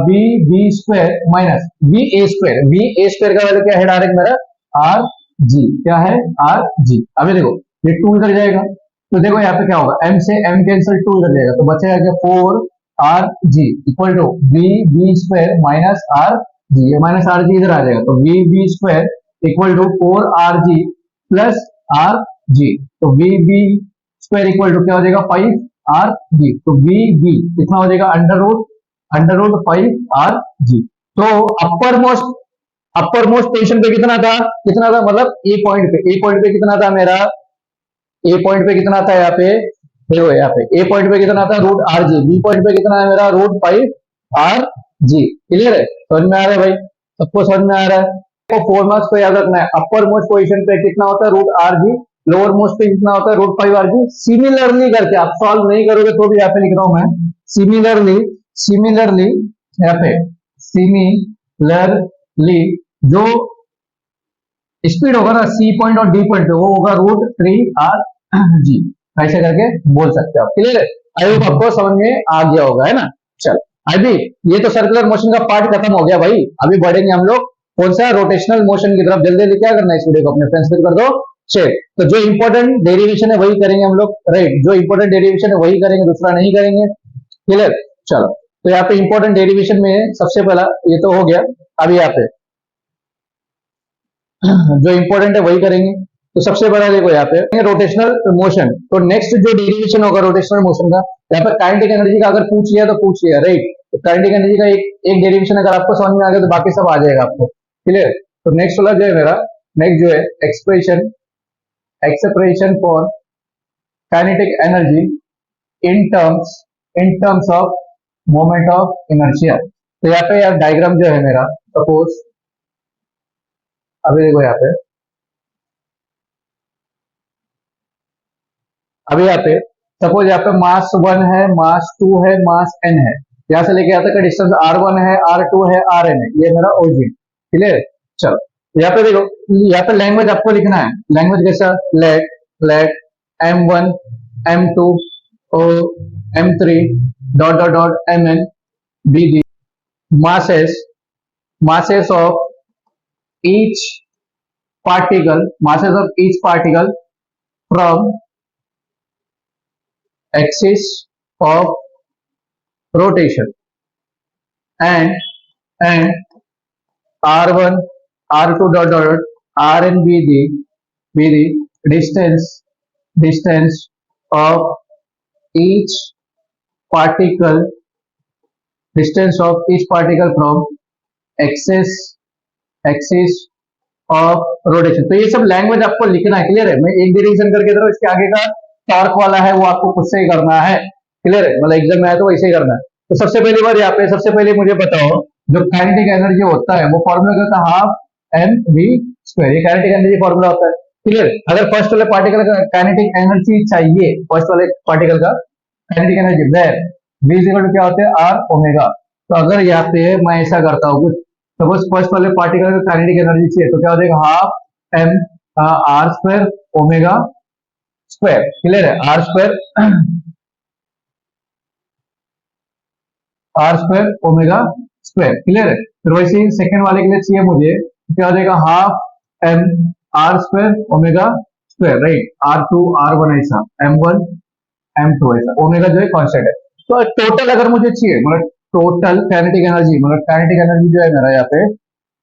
B B square minus B A square, B A square का वैल्यू क्या है डायरेक्ट मेरा, आर जी, क्या है, आर जी। अभी देखो ये 2 इधर जाएगा, तो देखो यहाँ पे क्या होगा, m से m कैंसिल, 2 इधर जाएगा, तो बचेगा क्या, 4 R G equal to B B square minus R G, ये माइनस आर जी इधर आ जाएगा, तो B B square equal to 4 R G plus R G, तो B B square equal to क्या हो जाएगा, 5 आर जी, तो बी बी कितना हो जाएगा, अंडर रूट 5 आर जी। तो अपर मोस्ट पोजीशन पे कितना था, मतलब ए पॉइंट पे कितना था मेरा, ए पॉइंट पे कितना था, यहाँ पे देखो, यहाँ पे ए पॉइंट पे कितना था, root R G, B point पे कितना है मेरा, रूट 5 आर जी, क्लियर है, समझ में आ रहा है भाई, सबको समझ में आ रहा है। तो 4 मार्क्स को याद रखना है, अपर मोस्ट पोजीशन पे कितना होता है, root R G, lower most पे कितना होता है, रूट 5 आर जी। सिमिलरली करके आप सॉल्व नहीं करोगे तो भी यहाँ पे लिख रहा हूं मैं, सिमिलरली यहाँ पे सिमिलरली जो स्पीड होगा ना सी पॉइंट और डी पॉइंट पे, वो होगा रूट 3 आर जी, ऐसे करके बोल सकते हो आप, क्लियर है। आई होप आपको समझ में आ गया होगा, है ना। चल अभी ये तो सर्कुलर मोशन का पार्ट खत्म हो गया भाई, अभी बढ़ेंगे हम लोग कौन सा, रोटेशनल मोशन की तरफ। जल्दी जल्दी क्या करना है, इस वीडियो को अपने फ्रेंड्स कर दो शेयर। तो जो इंपॉर्टेंट डेरिवेशन है वही करेंगे हम लोग, राइट, जो इंपॉर्टेंट डेरिवेशन है वही करेंगे, दूसरा नहीं करेंगे, क्लियर। चलो तो यहाँ पे इंपॉर्टेंट डेरिवेशन में सबसे पहला ये तो हो गया, अभी यहाँ पे जो इंपॉर्टेंट है वही करेंगे। तो सबसे बड़ा देखो यहाँ पे रोटेशनल मोशन, तो नेक्स्ट जो डेरिवेशन होगा रोटेशनल मोशन का, यहाँ पे काइनेटिक एनर्जी का अगर पूछ लिया तो पूछ लिया, राइट। तो काइनेटिक एनर्जी का एक डेरिवेशन अगर आपको समझ में आ गया तो बाकी सब आ जाएगा आपको, क्लियर। तो नेक्स्ट वाला जो है मेरा, नेक्स्ट जो है expression for kinetic energy in terms of moment of inertia. तो यहाँ पे यार डायग्राम जो है मेरा, सपोज अभी देखो यहाँ पे, अभी यहाँ पे सपोज यहाँ पे मास 1 है, मास 2 है, मास n है, यहाँ से लेके यहाँ तक का डिस्टेंस r1 है, r2 है, rn है, ये मेरा ओरिजिन, क्लियर। चलो यहाँ पे देखो, यहाँ पे लैंग्वेज आपको लिखना है, लैंग्वेज कैसा, लेट m1 m2 और m3 dot dot dot mn be the masses of each particle from axis of rotation and r1 r2 dot dot rn be the distance of each particle from axis of rotation. तो ये सब language आपको लिखना है, clear है। मैं एक derivation करके दे रहा हूं, इसके आगे का टॉर्क वाला है वो आपको खुद से ही करना है, क्लियर है, मतलब एग्जाम में आया तो वैसे ही करना है। तो सबसे पहली बार यहाँ पे, सबसे पहले मुझे बताओ जो काइनेटिक एनर्जी होता है वो फॉर्मूला क्या होता है, हाफ एम वी स्क्वायर, ये काइनेटिक एनर्जी फॉर्मूला होता है। क्लियर। अगर फर्स्ट वाले पार्टिकल का काइनेटिक एनर्जी चाहिए, फर्स्ट वाले पार्टिकल का kinetic energy, where v is equal to क्या होते हैं, आर ओमेगा। तो अगर यहाँ पे मैं ऐसा करता हूँ कुछ, सपोज फर्स्ट वाले पार्टिकल का काइनेटिक एनर्जी चाहिए, तो क्या हो जाएगा, half M R square omega square. Clear है, R square omega square. Clear है। फिर वैसे ही सेकंड वाले के लिए चाहिए मुझे, तो क्या हो जाएगा, half M R square omega square, right. R2 R1 ऐसा, M1 M2 ऐसा, ओमेगा जो है कांस्टेंट है। तो टोटल अगर मुझे चाहिए, मतलब टोटल काइनेटिक एनर्जी, मतलब काइनेटिक एनर्जी जो है मेरा यहाँ पे,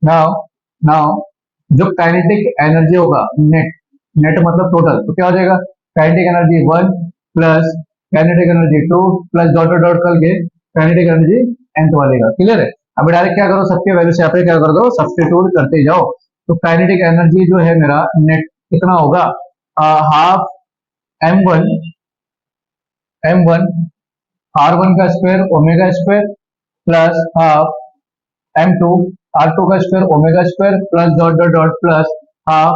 नाउ नाउ जो काइनेटिक एनर्जी होगा नेट, नेट मतलब टोटल, तो क्या हो जाएगा, kinetic energy 1 plus kinetic energy 2 plus dot dot dot करके काइनेटिक एनर्जी nth वाले का। क्लियर है। अभी डायरेक्ट क्या करो, सबके वैल्यू से यहाँ पे क्या कर दो, सब्स्टिट्यूट करते जाओ। तो काइनेटिक एनर्जी जो है मेरा नेट कितना होगा, हाफ m1 r1 का square omega square plus half m2 r2 का square omega square plus dot dot dot plus half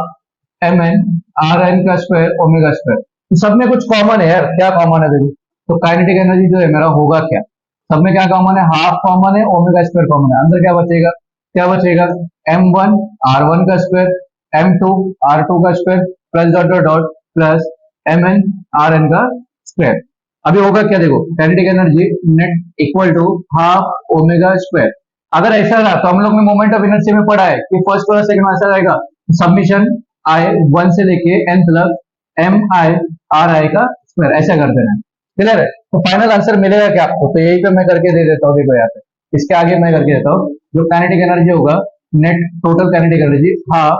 mn rn का स्क्वायर ओमेगा स्क्वायर। तो सब में कुछ कॉमन है यार, क्या कॉमन है देखो। तो काइनेटिक एनर्जी जो है मेरा होगा क्या, सब में क्या कॉमन है, हाफ कॉमन है, ओमेगा स्क्वायर कॉमन है। अंदर क्या बचेगा, क्या बचेगा, m1 r1 का स्क्वायर m2 r2 का square plus dot dot dot plus mn rn का स्क्वायर। अभी होगा क्या देखो, kinetic energy net equal to half omega square. अगर ऐसा रहा तो हम लोग ने मोमेंट ऑफ इनर्शिया में पढ़ा है कि फर्स्ट और सेकंड ऐसा रहेगा, सबमिशन आई 1 से लेके n तक m i r i का स्क्वायर, ऐसा कर देना। क्लियर है। तो फाइनल आंसर मिलेगा क्या आपको, तो यही पे मैं करके दे देता हूँ, देखो यहाँ पे इसके आगे मैं करके देता हूँ। जो काइनेटिक एनर्जी होगा नेट टोटल काइनेटिक एनर्जी, हाँ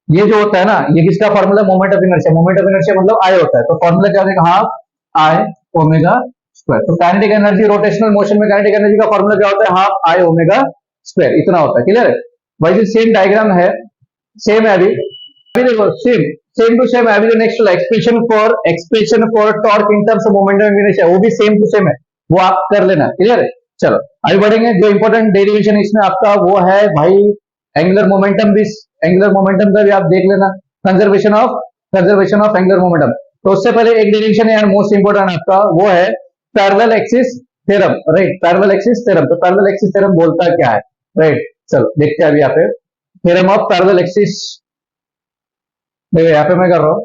ये जो होता है ना, ये किसका formula, moment of inertia. Moment of inertia मतलब आई होता है, तो फॉर्मूला क्या होगा, हाफ आई ओमेगा स्क्वायर। तो काइनेटिक एनर्जी रोटेशनल मोशन में काइनेटिक एनर्जी का फॉर्मूला क्या होता है, हाफ आई ओमेगा स्क्वायर, इतना होता है। क्लियर है। वैसे सेम डायग्राम है, सेम है अभी देखो, सेम सेम टू सेम है। अभी जो next expression for torque in terms of momentum of inertia, वो भी सेम टू सेम है, वो आप कर लेना। क्लियर है। चलो आगे बढ़ेंगे। जो इंपॉर्टेंट डेरिवेशन इसमें आपका वो है भाई एंगुलर मोमेंटम, भी एंगुलर मोमेंटम का भी आप देख लेना, कंजर्वेशन ऑफ एंगुलर मोमेंटम। तो उससे पहले एक डेरिवेशन है मोस्ट इंपोर्टेंट आपका, वो है parallel axis theorem, right. Parallel axis theorem, तो पैरेलल एक्सिस थ्योरम बोलता क्या है, राइट। चलो देखते हैं अभी यहाँ पे थ्योरम ऑफ पैरेलल एक्सिस। देखो यहाँ पे मैं कर रहा हूं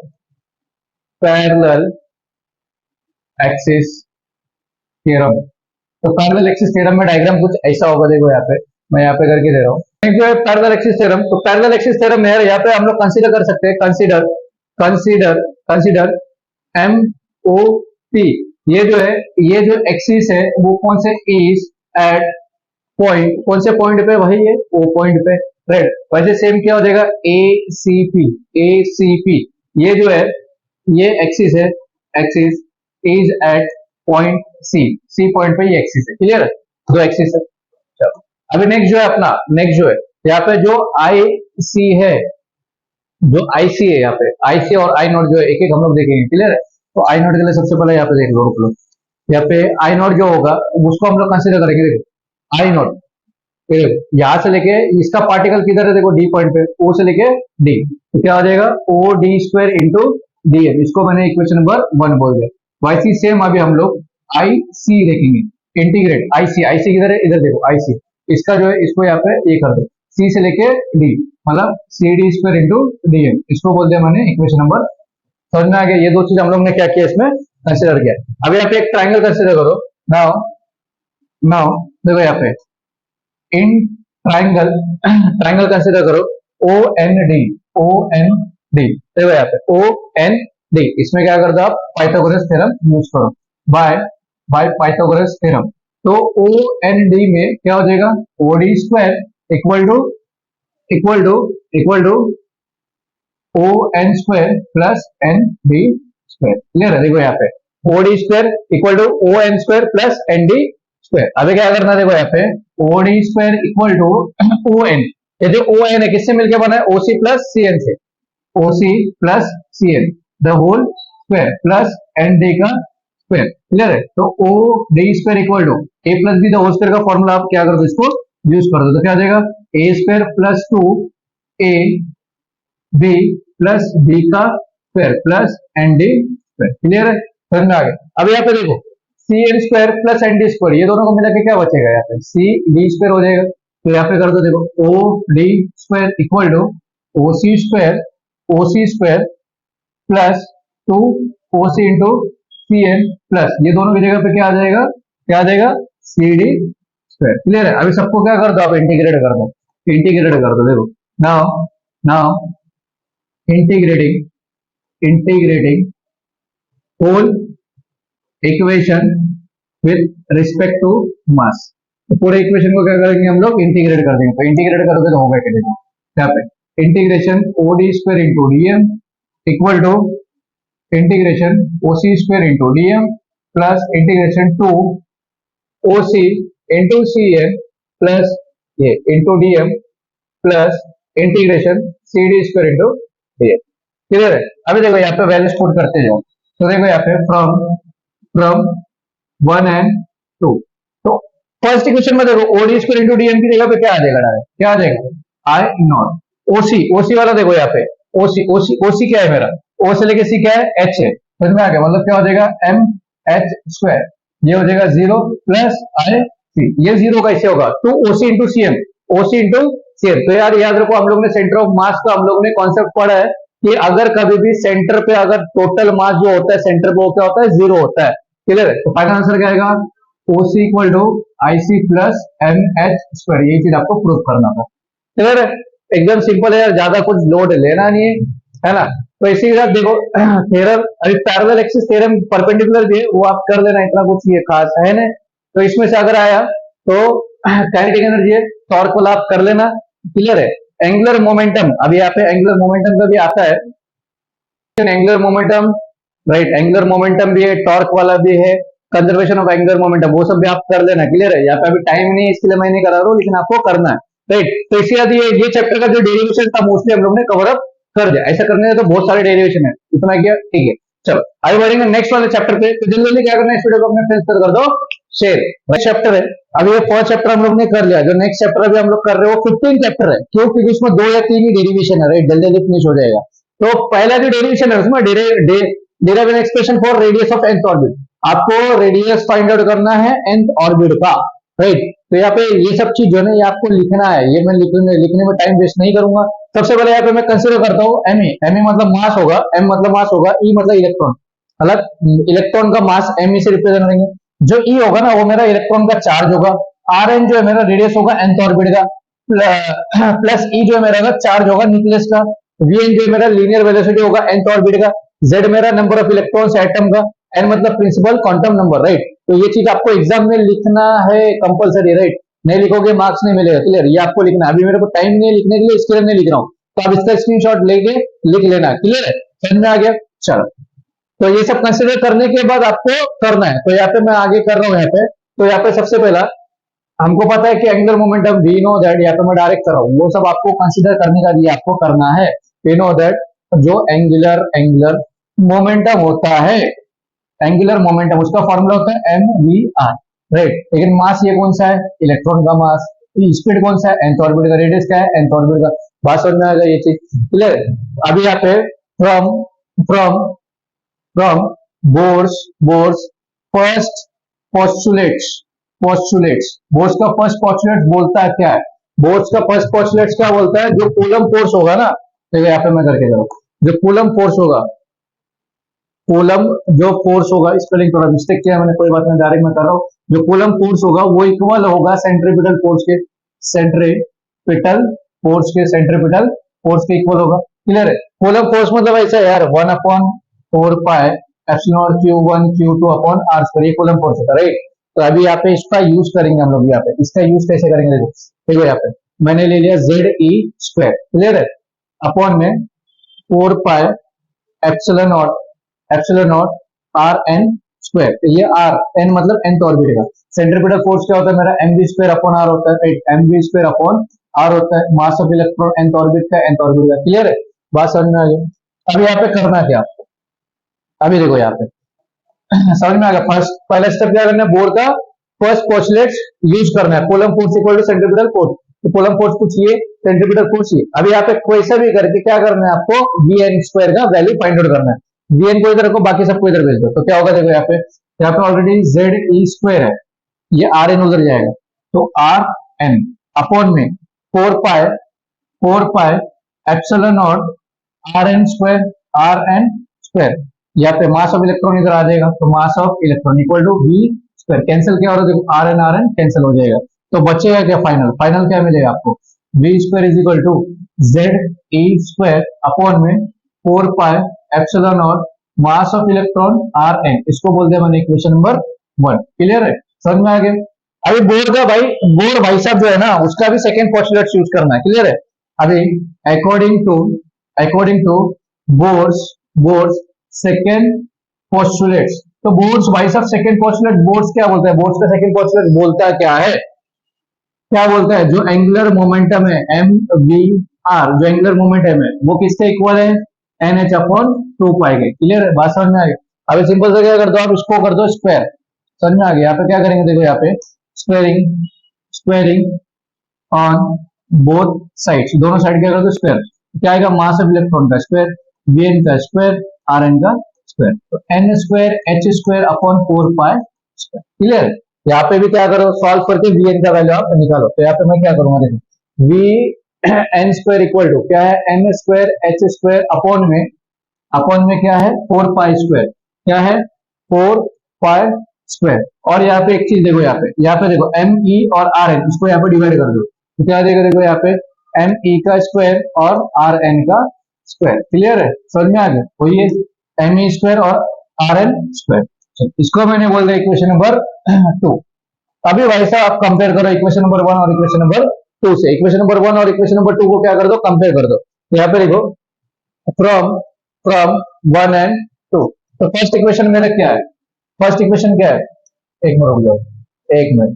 पैरेलल एक्सिस थ्योरम। तो पैरेलल एक्सिस थ्योरम में डायग्राम कुछ ऐसा होगा, देखो यहाँ पे मैं यहाँ पे करके दे रहा हूँ। जो है पैरेलल एक्सिस थ्योरम, तो पैरेलल एक्सिस थ्योरम में यहाँ पे हम लोग कंसीडर कर सकते हैं, कंसीडर एम ओ पी। ये जो है, ये जो एक्सिस है वो कौन से, इज एट पॉइंट, कौन से पॉइंट पे, वही है ओ पॉइंट पे, राइट। वैसे सेम क्या हो जाएगा, ए सी पी, ये जो है ये एक्सिस है, axis is at point C point पे ये एक्सिस है। क्लियर है, दो एक्सिस है। चलो अभी नेक्स्ट जो है अपना, नेक्स्ट जो है यहाँ पे जो आई सी है, जो आईसी है यहाँ पे, आईसी और आई नोट जो है एक एक हम लोग देखेंगे। क्लियर है। तो आई नोट के लिए सबसे पहले यहाँ पे देख लो, रुक लो। यहाँ पे आई नोट जो होगा उसको हम लोग कंसिडर करेंगे। देखो आई नोट यहां से लेके इसका पार्टिकल किधर है, देखो डी पॉइंट पे, ओ से लेके डी, तो क्या हो जाएगा O D square into D M. इसको मैंने इक्वेशन नंबर 1 बोल दिया। वैसे सेम अभी हम लोग आई सी देखेंगे, इंटीग्रेट आई सी किधर है, इधर देखो आई सी, इसका जो है इसको यहाँ पे ये कर दो, सी से लेके डी, मतलब C D square into D M, इसको बोल दिया मैंने इक्वेशन नंबर। समझ में आ गया। ये दो चीज हम लोग ने क्या किया इसमें कंसिडर किया। अभी यहाँ पे एक ट्राइंगल कंसिडर करो। नाउ नाउ देखो यहाँ पे इन ट्राइंगल कंसिडर करो, ओ एन डी, देखो यहाँ पे ओ एन डी, इसमें क्या कर दो आप, पाइथागोरस थ्योरम यूज करो, बाय पाइथागोरस थ्योरम। तो ओ एन डी में क्या हो जाएगा, O D square equal to O N square plus N D square. Clear है। देखो यहाँ पे O D square equal to O N square plus N D square. अभी क्या करना, देखो यहाँ पे O D square equal to O N, ये जो ओ एन है किससे मिलकर बना है, ओसी प्लस सी एन से, OC plus C N the whole square plus N D का स्क्वायर। क्लियर है। तो O D square equal to A plus B the whole square का फॉर्मूला आप क्या कर दो, इसको यूज कर दो, तो क्या हो जाएगा A square plus 2 A B plus B का square plus N D square. Clear है, समझ में आ गया। अब यहाँ पे देखो C N square plus N D square, ये दोनों को मिला के क्या बचेगा, यहाँ पे सी डी स्क्वायर हो जाएगा। तो यहाँ पे कर दो, देखो O D square equal to O C square plus two O C into C N plus ये दोनों की जगह पे क्या आ जाएगा सी डी स्क्वायर। क्लियर है। अभी सबको क्या कर दो, आप इंटीग्रेट कर दो, देखो now now integrating whole equation with respect to mass. तो पूरे इक्वेशन को क्या करेंगे हम लोग, इंटीग्रेट कर देंगे। तो इंटीग्रेट करोगे तो होगा क्या, देखो यहाँ पे integration O D square into D M equal to integration O C square into D M plus integration two O C into C N plus ये into D M plus integration C D square into D M. Clear है। अभी देखो यहाँ पे values put करते जाओ। तो देखो यहाँ पे फ्रॉम 1 एंड 2। तो फर्स्ट इक्वेशन में देखो ओडी स्क्वायर इंटू डीएम की जगह पे क्या आ जाएगा, डायरेक्ट क्या आ जाएगा आई नॉट ओसी वाला। देखो यहाँ पे ओसी क्या है मेरा, ओ से लेके सी क्या है एच है, समझ में आ गया। मतलब क्या हो जाएगा एम एच स्क्वायर, ये हो जाएगा 0 प्लस आई सी, ये 0 कैसे होगा, two OC into C M, OC into C M. तो यार याद रखो, हम लोग ने सेंटर ऑफ मास का हम लोग ने कॉन्सेप्ट पढ़ा है कि अगर कभी भी सेंटर पे अगर टोटल मास जो होता है सेंटर पे वो क्या होता है, 0 होता है। क्लियर है। तो फाइनल आंसर क्या आएगा, OC equal to I C plus M H square. यही चीज आपको प्रूव करना था। क्लियर है, एकदम सिंपल है यार, ज्यादा कुछ लोड लेना नहीं है ना। तो इसी के साथ देखो थ्योरम, अभी पैरेलल एक्सिस थ्योरम परपेंडिकुलर भी है, वो आप कर लेना, इतना कुछ ये खास है ना। तो इसमें से अगर आया तो काइनेटिक एनर्जी है, टॉर्क वाला आप कर लेना। क्लियर है। एंगुलर मोमेंटम, अभी यहाँ पे एंगुलर मोमेंटम का भी आता है, angular momentum right, angular momentum भी है, टॉर्क वाला भी है, कंजर्वेशन ऑफ एंगुलर मोमेंटम, वो सब भी आप कर लेना। क्लियर है। यहाँ पे अभी टाइम नहीं है इसके लिए मैं नहीं करा रहा हूँ, लेकिन आपको करना है राइट। तो इसके बाद ये चैप्टर का जो डेरिवेशन था मोस्टली हम लोग ने कवर अप कर दिया। ऐसा करने में तो बहुत सारे डेरिवेशन है, इतना क्या, ठीक है। चलो आगे बढ़ेंगे नेक्स्ट वाले चैप्टर पे। तो जल्दी क्या करना है, इस वीडियो को अपने फ्रेंड्स तक कर दो शेयर। चैप्टर है, अभी ये फर्स्ट चैप्टर हम लोग ने कर लिया, जो नेक्स्ट चैप्टर अभी हम लोग कर रहे हो 15 चैप्टर है। क्यों, क्योंकि इसमें 2 या 3 ही डेरिवेशन है राइट, जल्दी जल्दी फिनिश हो जाएगा। तो पहला जो डेरिवेशन है उसमें derive N expression for radius of nth orbit, आपको रेडियस फाइंड आउट करना है nth ऑर्बिट का राइट। तो यहाँ पे ये सब चीज जो है ना ये आपको लिखना है, ये मैं लिखने में टाइम वेस्ट नहीं करूंगा। सबसे पहले यहाँ पे मैं कंसीडर करता हूँ एमई मतलब मास होगा, एम मतलब मास होगा, ई मतलब इलेक्ट्रॉन, मतलब इलेक्ट्रॉन का मास एम से रिप्रेजेंट करेंगे। जो ई होगा ना वो मेरा इलेक्ट्रॉन का चार्ज होगा, आर एन जो है मेरा रेडियस होगा nth ऑर्बिट का, प्लस ई जो है मेरा चार्ज होगा न्यूक्लियस का, वी एन जो है मेरा लीनियर वेलोसिटी होगा nth ऑर्बिट का, जेड मेरा नंबर ऑफ इलेक्ट्रॉन्स एटम का, एन मतलब प्रिंसिपल क्वांटम नंबर राइट। तो ये चीज आपको एग्जाम में लिखना है कंपलसरी राइट, नहीं लिखोगे मार्क्स नहीं मिलेगा। क्लियर, ये आपको लिखना है। अभी मेरे को टाइम नहीं है लिखने के लिए, इसके लिए नहीं लिख रहा हूँ, तो आप इसका स्क्रीनशॉट लेके लिख लेना। क्लियर है, समझ में आ गया। चलो तो ये सब कंसिडर करने के बाद आपको करना है। तो यहाँ पे मैं आगे कर रहा हूँ यहाँ पे। तो यहाँ पे सबसे पहला हमको पता है कि angular momentum we know that, यहाँ पे मैं डायरेक्ट कर रहा हूँ, वो सब आपको कंसिडर करने का भी आपको करना है। वी नो दैट जो एंगुलर मोमेंटम होता है, एंगुलर मोमेंटम उसका फॉर्मूला होता है एम वी आर राइट। लेकिन मास ये कौन सा है, इलेक्ट्रॉन का मास। स्पीड कौन सा है, nth ऑर्बिट का, रेडियस क्या है nth ऑर्बिट का। बात समझ में आ गया ये चीज। क्लियर। अभी यहाँ पे from Bohr's first postulates Bohr's का फर्स्ट पोस्टुलेट्स बोलता है क्या है, बोर्स का फर्स्ट पोस्टुलेट्स क्या बोलता है, जो कूलम फोर्स होगा ना, देखो यहाँ पे मैं करके जा रहा हूं, जो कूलम फोर्स होगा, कूलम जो फोर्स होगा, स्पेलिंग थोड़ा मिस्टेक किया मैंने, कोई बात नहीं, डायरेक्ट मैं कर रहा हूँ। जो कूलम फोर्स होगा वो इक्वल होगा सेंट्रीपिटल फोर्स के, सेंट्रीपिटल फोर्स के इक्वल होगा। क्लियर है। कूलम फोर्स मतलब ऐसा है यार 1/4 pi epsilon Q1 Q2 upon R square, ये कूलम फोर्स होता है राइट। तो अभी यहाँ पे इसका यूज करेंगे हम लोग, यहाँ पे इसका यूज कैसे करेंगे, देखो यहाँ पे मैंने ले लिया ZE स्क्वायर, क्लियर है, अपॉन में 4 pi epsilon naught R N square. ये आर एन मतलब nth ऑर्बिट का। सेंट्रीपिटल फोर्स क्या होता है मेरा, mv स्क्वायर अपॉन आर होता है, mv स्क्वायर अपॉन आर होता है, मास ऑफ इलेक्ट्रॉन nth ऑर्बिट का, क्लियर है, बात समझ में आ गई। अभी यहाँ पे करना क्या, अभी देखो यहाँ पे समझ में आ गया। फर्स्ट पहला स्टेप क्या करना है, बोर्ड का फर्स्ट पोस्टुलेट यूज करना है, Coulomb force equal to centripetal force. तो कूलम फोर्स पूछिए, सेंटीमीटर पूछिए। अभी यहाँ पे वैसा भी करके क्या करना है आपको, वी एन स्क्वायर का वैल्यू फाइंड आउट करना है। वी एन को इधर रखो, बाकी सबको इधर भेज दो, तो क्या होगा देखो यहाँ पे ऑलरेडी जेड ई स्क्वायर है, ये आर एन उधर जाएगा, तो आर एन अपॉन में 4 pi epsilon naught R N square. यहाँ पे मास ऑफ इलेक्ट्रॉन इधर आ जाएगा, तो mass of electron equal to V square. Cancel क्या हो रहा है देखो, आर एन कैंसिल हो जाएगा, तो बचेगा क्या फाइनल क्या मिलेगा आपको, V square is equal to Z E square upon में 4 pi epsilon naught mass of electron R N. इसको बोलते हैं मैंने इक्वेशन नंबर 1। क्लियर है, समझ में आ गया। अभी बोर्ड भाई साहब जो है ना, उसका भी सेकेंड पोस्टुलेट यूज करना है। क्लियर है, अभी according to Bohr's second postulates, तो बोर्ड्स भाई साहब सेकेंड पोस्टुलेट, बोर्ड्स क्या बोलता है, बोर्ड्स का सेकेंड पोस्टुलेट बोलता है क्या बोलता है, जो एंगुलर मोमेंटम है एम वी आर, जो एंगुलर मोमेंटम है वो किसके इक्वल है, एन एच अपॉन 2 पाई के। क्लियर है, बात समझ में आ गई। अभी सिंपल से क्या कर दो आप, इसको कर दो स्क्वायर, समझ में आ गया। यहाँ पे क्या करेंगे देखो, यहाँ पे स्क्वायरिंग ऑन बोथ साइड्स, दोनों साइड क्या कर दो स्क्वायर, क्या आएगा, मास ऑफ इलेक्ट्रॉन का स्क्वायर, वी एन का स्क्वायर, आर एन का स्क्वायर, तो N square H square upon 4 pi square. Clear, यहाँ पे भी क्या करो, सॉल्व करके वी एन का वैल्यू आप निकालो। तो यहाँ पे मैं क्या करूंगा देखो, V N square equal to क्या है, N square H square upon में क्या है 4 पाई स्क्वायर, क्या है 4 पाई स्क्वायर। और यहाँ पे एक चीज देखो, यहाँ पे देखो एम ई और आर एन, इसको यहाँ पे डिवाइड कर दो, तो क्या देगा देखो, यहाँ पे एम ई का स्क्वायर और आर एन का स्क्वायर। क्लियर है, समझ में आ गया, वही है एम ई स्क्वायर और आर एन स्क्वायर। इसको मैंने बोल दिया इक्वेशन नंबर 2। अभी भाई साहब आप कंपेयर करो इक्वेशन नंबर 1 और इक्वेशन नंबर 2 से। इक्वेशन नंबर 1 और इक्वेशन नंबर 2 को क्या कर दो, कंपेयर कर दो। तो यहाँ पे देखो फ्रॉम 1 एंड 2, तो फर्स्ट इक्वेशन मेरा क्या है, फर्स्ट इक्वेशन क्या है, एक मिनट रुक जाओ, एक मिनट।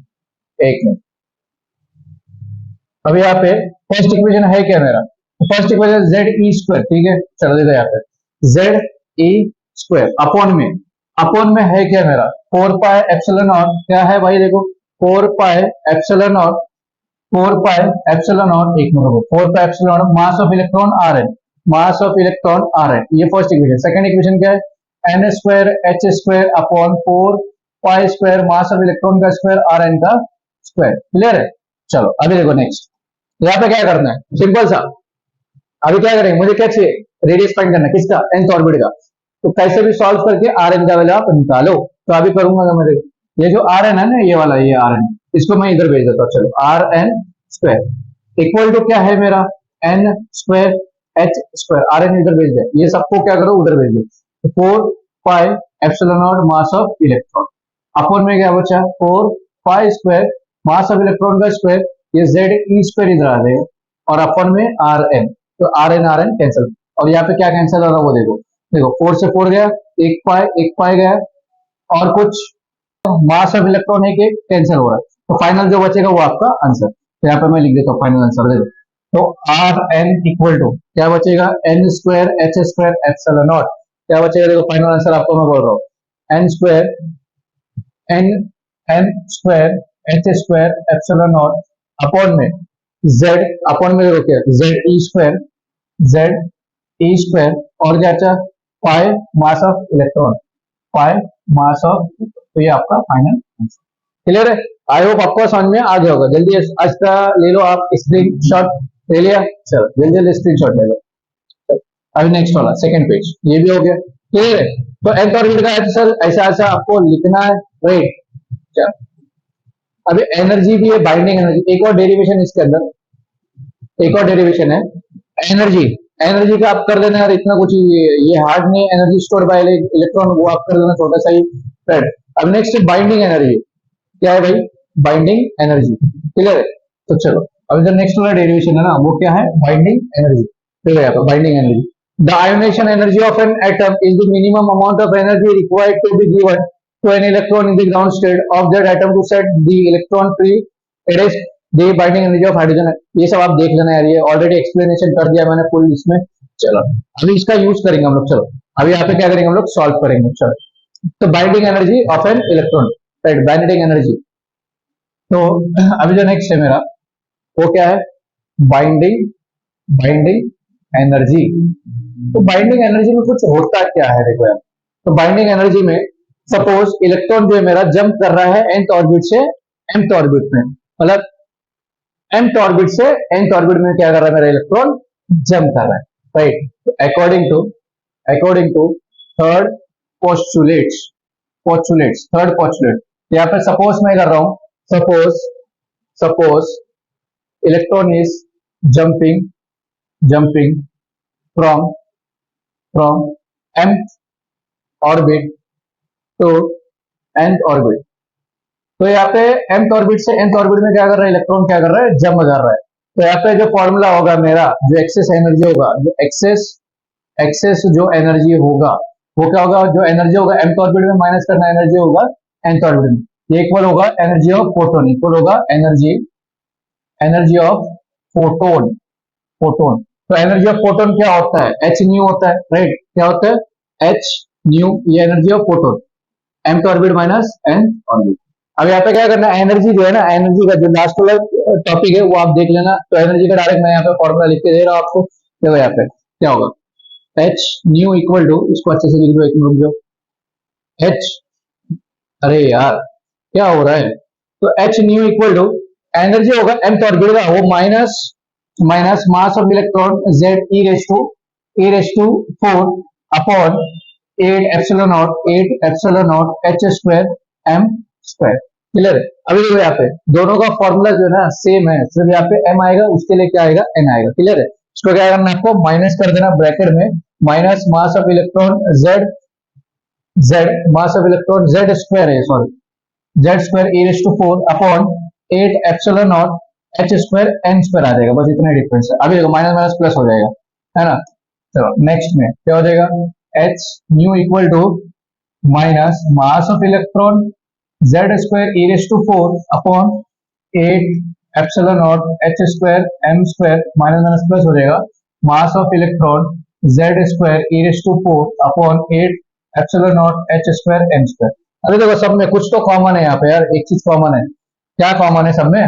अभी यहाँ पे फर्स्ट इक्वेशन है क्या मेरा, first equation Z E square, ठीक है, चलो देखो यहाँ पे जेड ई स्क्वायर अपॉन में है क्या मेरा 4 पाई एप्सिलॉन नॉट, क्या है भाई देखो 4 pi epsilon naught, 4 pi epsilon naught, एक minute, 4 pi epsilon naught mass of electron R N, ये फर्स्ट इक्वेशन। सेकंड इक्वेशन क्या है, N square H square upon 4 pi square mass of electron का square R N का square. Clear है, चलो अभी देखो नेक्स्ट, यहाँ पे क्या करना है, सिंपल सा, अभी क्या करेंगे, मुझे क्या चाहिए, रेडियस फाइंड करना है, किसका, nth ऑर्बिट का। तो कैसे भी सॉल्व करके आर एन का वैल्यू आप निकालो। तो अभी करूंगा मैं, ये जो आर एन है ना, ये वाला, ये आर एन, इसको मैं इधर भेज देता हूँ। चलो R N square equal to क्या है मेरा, N square H square, R N इधर भेज दे, ये सबको क्या करो उधर भेज दो। तो 4 pi epsilon naught mass of electron upon में क्या बचा, 4 pi square mass of electron का स्क्वायर, ये जेड ई स्क्वायर इधर आ जाएगा, और अपन में आर एन, तो आर एन कैंसिल। और यहाँ पे क्या कैंसिल हो रहा है वो देखो, 4 से 4 गया, एक पाई गया, और कुछ मास ऑफ इलेक्ट्रॉन है कि कैंसिल हो रहा है, तो फाइनल जो बचेगा वो आपका आंसर। तो यहाँ पे मैं लिख देता हूँ फाइनल आंसर देखो, तो आर एन इक्वल टू क्या बचेगा, N square H square epsilon naught, क्या बचेगा देखो, फाइनल आंसर आपको मैं बोल रहा हूँ, N square H square epsilon naught upon में देखो क्या, जेड ई स्क्वायर और क्या अच्छा पाई मास ऑफ इलेक्ट्रॉन, तो ये आपका फाइनल आंसर। क्लियर है, आई होप आपको समझ में आ गया होगा। जल्दी इसका ले लो आप स्क्रीनशॉट, ले लिया, चलो जल्दी स्क्रीनशॉट ले लो। अभी नेक्स्ट वाला सेकंड पेज, ये भी हो गया। क्लियर है, तो nth ऑर्बिट का सर ऐसा आपको लिखना है, राइट। क्या अभी एनर्जी भी है, बाइंडिंग एनर्जी, एक और डेरिवेशन इसके अंदर, एक और डेरिवेशन है एनर्जी का आप कर देना यार, इतना कुछ ये हार्ड नहीं, एनर्जी स्टोर बाय इलेक्ट्रॉन, वो आप कर देना छोटा सा ही, राइट। अब नेक्स्ट बाइंडिंग एनर्जी, क्या है भाई, बाइंडिंग एनर्जी। क्लियर है, तो चलो अब इधर नेक्स्ट वाला डेरिवेशन है ना, वो क्या है, बाइंडिंग एनर्जी। ठीक है, binding energy, the ionisation energy of an atom is the minimum amount of energy required to be given to an electron in the ground state of that atom to set the electron free, it is the binding energy of hydrogen। ये सब आप देख लेना यार, ये already explanation कर दिया मैंने फुल इसमें। चलो अभी इसका यूज करेंगे हम लोग, चलो अभी यहाँ पे क्या करेंगे हम लोग, सॉल्व करेंगे। चलो तो binding energy of an electron, right, binding energy. तो अभी जो नेक्स्ट है मेरा, वो क्या है? Binding binding energy. तो बाइंडिंग एनर्जी में कुछ होता क्या है देखो यार। तो बाइंडिंग एनर्जी में सपोज इलेक्ट्रॉन जो है मेरा जंप कर रहा है nth ऑर्बिट से mth ऑर्बिट में, मतलब mth ऑर्बिट से nth ऑर्बिट में क्या कर रहा है मेरा इलेक्ट्रॉन? जंप कर रहा है, right. According to third postulates third postulate, यहाँ पे सपोज मैं कर रहा हूं, suppose electron is jumping from mth orbit to nth orbit. तो यहाँ पे mth ऑर्बिट से nth ऑर्बिट में क्या कर रहा है इलेक्ट्रॉन? क्या कर रहा है? जंप कर रहा है। तो यहाँ पे जो फॉर्मूला होगा मेरा, जो एक्सेस एनर्जी होगा, जो एक्सेस जो एनर्जी होगा वो क्या होगा? जो एनर्जी होगा mth ऑर्बिट में माइनस करना एनर्जी होगा nth ऑर्बिट में, ये इक्वल होगा एनर्जी ऑफ फोटोन, इक्वल होगा एनर्जी ऑफ फोटोन। तो एनर्जी ऑफ फोटोन क्या होता है? एच न्यू होता है, राइट। क्या होता है? एच न्यू, ये energy of photon, mth orbit minus nth orbit. अब यहाँ पे क्या करना है? एनर्जी जो है ना, एनर्जी का जो लास्ट वाला टॉपिक है वो आप देख लेना। तो एनर्जी का डायरेक्ट मैं यहाँ पे फॉर्मूला लिख के दे रहा हूँ आपको। देखो यहाँ पे क्या होगा, एच न्यू इक्वल टू, इसको अच्छे से लिख दो, एक मिनट जो एच, अरे यार क्या हो रहा है? तो h nu equal to energy होगा mth ऑर्बिट का, वो minus mass of electron z e raise to 4 upon 8 epsilon naught h square m square. Clear है? अभी देखो यहाँ पे दोनों का फॉर्मूला जो है ना सेम है, सिर्फ यहाँ पे m आएगा, उसके लिए क्या आएगा? n आएगा। क्लियर है? इसको क्या करना है आपको? माइनस कर देना ब्रैकेट में, minus mass of electron mass of electron z square है, sorry z square e raise to 4 upon 8 epsilon naught h square n square आ जाएगा, बस इतना ही डिफरेंस है। अभी देखो माइनस माइनस प्लस हो जाएगा, है ना। चलो नेक्स्ट में क्या हो जाएगा? h nu equal to minus mass of electron z square e raise to 4 upon 8 epsilon naught h square m square, minus minus plus हो जाएगा, mass of electron z square e raise to 4 upon 8 epsilon naught h square m square. अभी देखो सब में कुछ तो common है यहाँ पे यार, एक चीज कॉमन है। क्या कॉमन है सब में?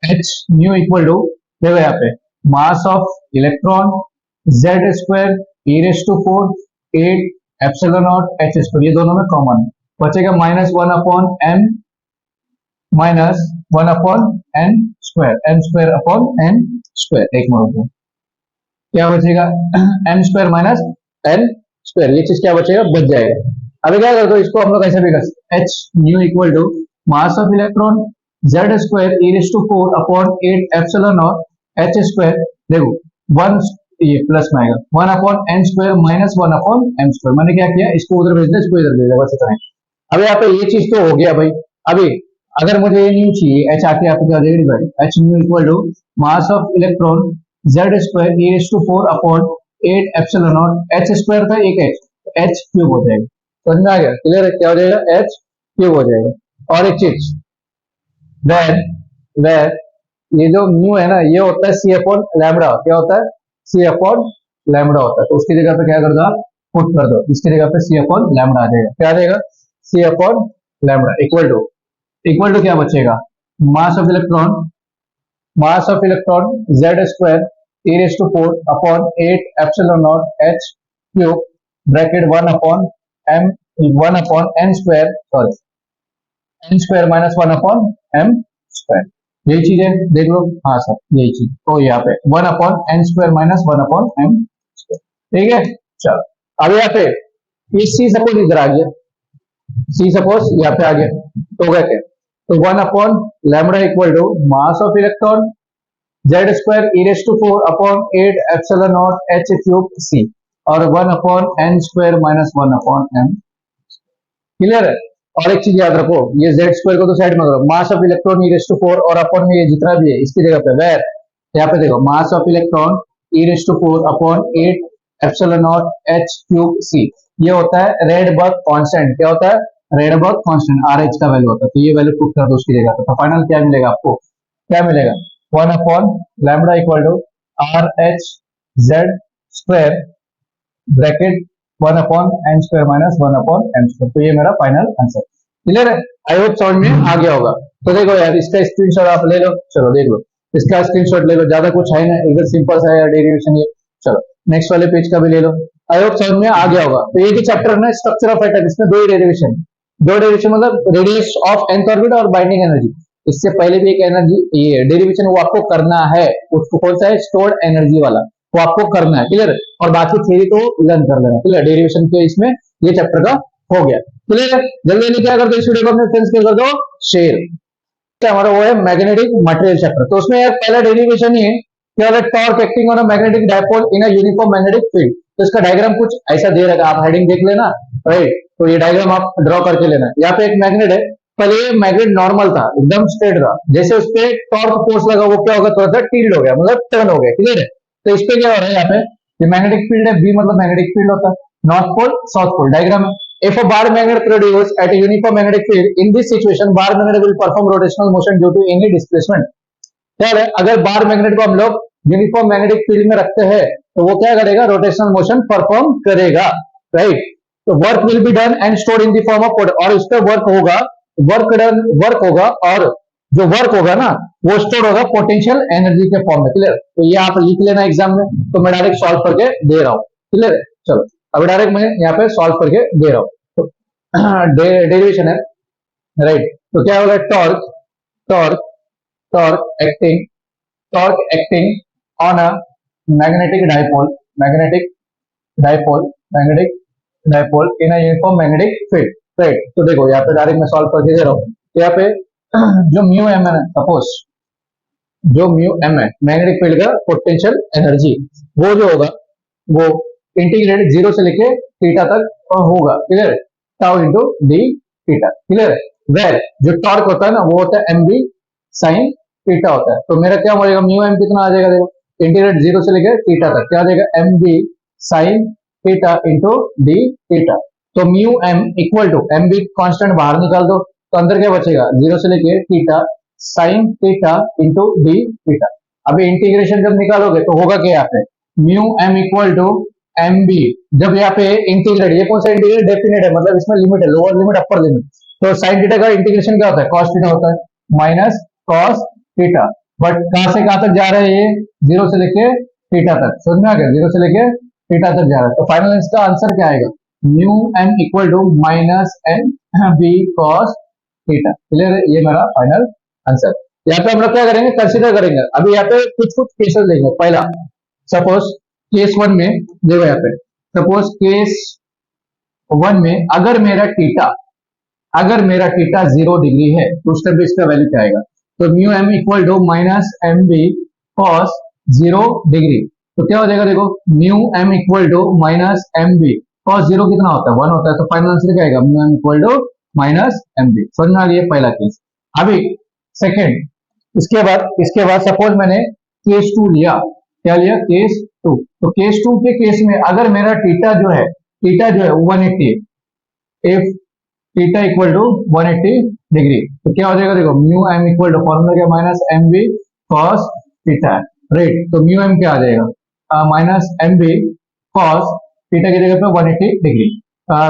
h न्यू इक्वल टू, देखो यहाँ पे mass of electron z square e raise to 4 8 epsilon naught h square, ये दोनों में कॉमन है। बचेगा minus one upon n square upon n square. एक मिनट, क्या बचेगा? m square minus n square, ये चीज क्या बचेगा? बच जाएगा। अभी क्या कर दो, इसको हम लोग ऐसे भी कर सकते, h nu equal to mass of electron z square e raise to 4 upon 8 epsilon naught h square, देखो वन, ये प्लस में आएगा, 1 upon n square minus 1 upon m square. मैंने क्या किया? इसको उधर भेज दिया, इसको इधर भेज दिया, बस इतना ही। अब यहाँ पे ये चीज तो हो गया भाई। अभी अगर मुझे ये न्यू चाहिए, h आके आपको क्या देगा भाई? h nu equal to mass of electron z square e raise to 4 upon 8 epsilon naught h square था, एक h क्यूब हो जाएगा। समझ में आ गया? क्लियर है? क्या हो जाएगा? h क्यूब हो जाएगा। और एक चीज, वेर ये जो न्यू है ना, ये होता है सी अपॉन लैम्बडा। क्या होता है? सी अपॉन लैम्बडा होता है। तो उसकी जगह पे क्या कर दो आप? पुट कर दो, इसकी जगह पे सी अपॉन लैम्बडा आ जाएगा। क्या आ जाएगा? C upon lambda equal to क्या बचेगा? Mass of electron z square e raise to 4 upon 8 epsilon naught h cube bracket 1 upon n square, sorry n square minus 1 upon m square. यही चीज है, देख लो। हाँ सर, यही चीज। तो यहाँ पे 1 upon n square minus 1 upon m square. ठीक है, चलो। अब यहाँ पे ये सी सपोज इधर आ गया, सी सपोज यहाँ पे आ गया, तो क्या क्या? तो 1 upon lambda equal to mass of electron z square e raise to 4 upon 8 epsilon naught h cube c, और 1 upon n square minus 1 upon m। Clear है? और एक चीज याद रखो, ये z स्क्वायर को तो साइड में करो, mass of electron e raise to 4 और अपॉन में ये जितना भी है इसकी जगह पे वेर, यहाँ पे देखो mass of electron e raise to 4 upon 8 epsilon naught h cube c, ये होता है रेडबर्ग कांस्टेंट। क्या होता है? रेडबर्ग कांस्टेंट, RH का वैल्यू होता है। तो ये वैल्यू पुट कर दो उसकी जगह पे, तो फाइनल क्या मिलेगा आपको? क्या मिलेगा? 1 upon lambda equal to RH z square bracket 1 upon n square minus 1 upon m square. तो ये मेरा फाइनल आंसर। क्लियर है? आई होप समझ में आ गया होगा। तो देखो यार, इसका स्क्रीनशॉट आप ले लो। चलो देख लो, इसका स्क्रीनशॉट ले लो, ज्यादा कुछ है ना, एकदम सिंपल सा है डेरिवेशन ये। चलो नेक्स्ट वाले पेज का भी ले लो। आई होप समझ में आ गया होगा। तो ये जो चैप्टर है ना स्ट्रक्चर ऑफ एटम, इसमें दो डेरिवेशन मतलब रेडियस ऑफ nth ऑर्बिट और बाइंडिंग एनर्जी। इससे पहले भी एक एनर्जी ये डेरिवेशन वो आपको करना है, उसको कौन सा है, स्टोर्ड एनर्जी वाला, वो आपको करना है, क्लियर। और बाकी थ्योरी तो लर्न कर लेना, क्लियर। डेरिवेशन के इसमें ये चैप्टर का हो गया, क्लियर है। जल्दी जल्दी क्या कर दो, इस वीडियो को अपने फ्रेंड्स के कर दो शेयर। हमारा वो है मैग्नेटिक मटेरियल चैप्टर। तो उसमें यार पहला डेरिवेशन ही है क्या होता है, torque acting on a magnetic dipole in a uniform magnetic field. तो इसका डायग्राम कुछ ऐसा दे रखा, आप हेडिंग देख लेना, राइट। तो ये डायग्राम आप ड्रॉ करके लेना। यहाँ पे एक मैग्नेट है, पहले ये मैग्नेट नॉर्मल था, एकदम स्ट्रेट था, जैसे उस पर टॉर्क फोर्स लगा वो क्या होगा, थोड़ा सा टिल्ड हो गया, मतलब टर्न हो गया, क्लियर है। तो इस पे क्या हो रहा है, यहाँ पे ये मैग्नेटिक फील्ड है, बी मतलब मैग्नेटिक फील्ड होता है, north pole south pole, diagram है। If a bar magnet produced at a uniform magnetic field, in this situation, bar magnet will perform rotational motion due to any displacement. क्या है, अगर bar magnet को हम लोग uniform magnetic field में रखते हैं तो वो क्या करेगा, रोटेशनल मोशन परफॉर्म करेगा, राइट। तो work will be done and stored in the form of, और इस पर वर्क होगा और जो वर्क होगा ना वो स्टोर होगा पोटेंशियल एनर्जी के फॉर्म में, क्लियर। तो ये आप लिख लेना एग्जाम में, तो मैं डायरेक्ट सॉल्व करके दे रहा हूँ, क्लियर। चलो अभी डायरेक्ट मैं यहाँ पे सॉल्व करके दे रहा हूँ। तो डेरिवेशन है, राइट। तो क्या होगा, torque torque torque acting on a magnetic dipole in a uniform magnetic field, right. तो देखो यहाँ पे डायरेक्ट मैं सॉल्व करके दे रहा हूँ। यहाँ पे जो म्यू एम है, सपोज जो म्यू एम है मैग्नेटिक फील्ड का पोटेंशियल एनर्जी, वो जो होगा वो इंटीग्रेट जीरो से लेके थीटा तक होगा, clear. Tau into D theta, clear. Where जो टॉर्क होता है ना वो होता है एम बी साइन थीटा होता है। तो मेरा क्या हो जाएगा, म्यू एम कितना आ जाएगा, देखो इंटीग्रेट जीरो से लेके थीटा तक क्या आ जाएगा, M B sine theta into D theta. तो mu M equal to M B constant बाहर निकाल दो, तो अंदर क्या बचेगा, जीरो से लेके theta sine theta into D theta. अभी इंटीग्रेशन जब निकालोगे तो होगा क्या, यहाँ पे mu M equal to M B, जब यहाँ पे इंटीग्रेट, ये कौन सा इंटीग्रेट, डेफिनेट है, मतलब इसमें लिमिट है, लोअर लिमिट अपर लिमिट। तो साइन थीटा का इंटीग्रेशन क्या होता है, कॉस थीटा होता है, माइनस कॉस थीटा। बट कहां से कहां तक जा रहा है, ये जीरो से लेके थीटा तक, समझ में आ गया, जीरो से लेके थीटा तक जा रहा है। तो फाइनल इसका आंसर क्या आएगा, mu M equal to minus M B cos theta, clear है। ये मेरा फाइनल आंसर। यहाँ पे हम लोग क्या करेंगे, कंसिडर करेंगे। अभी यहाँ पे कुछ कुछ केसेस लेंगे। पहला सपोज केस वन में देखो, यहाँ पे सपोज केस वन में अगर मेरा थीटा 0 डिग्री है तो उस टाइम पे इसका वैल्यू क्या आएगा, तो mu M equal to minus M B cos 0 degree. तो क्या हो जाएगा, देखो mu M equal to minus M B cos 0 कितना होता है, 1 होता है। तो फाइनल आंसर क्या आएगा, mu M equal to minus M B. समझ में आ गया पहला केस। अभी सेकेंड, इसके बाद सपोज मैंने केस 2 लिया, क्या लिया, केस 2। तो केस 2 के केस में अगर मेरा थीटा जो है 180, if theta equal to 180 degree, तो क्या हो जाएगा, देखो mu M equal to formula क्या, minus M B cos theta, right. तो म्यू एम क्या आ जाएगा, minus M B cos theta की जगह पे 180 degree.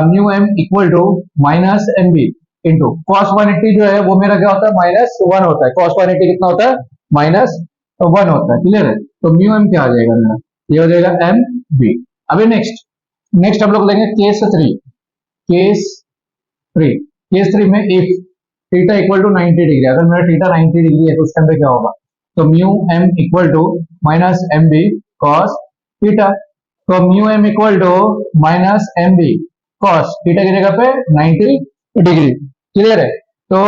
Mu M equal to minus M B into cos 180 जो है वो मेरा क्या होता है, माइनस 1 होता है। कॉस 180 कितना होता है, माइनस 1 होता है, क्लियर है। तो म्यू एम क्या आ जाएगा मेरा, ये हो जाएगा एम बी। अभी नेक्स्ट हम लोग लेंगे केस 3। केस 3 में if theta equal to 90 degree, अगर मेरा थीटा 90 डिग्री है तो उस टाइम पे क्या होगा, तो mu M equal to minus M B cos theta. तो mu M equal to minus M B cos theta की जगह पे 90 डिग्री, क्लियर है। तो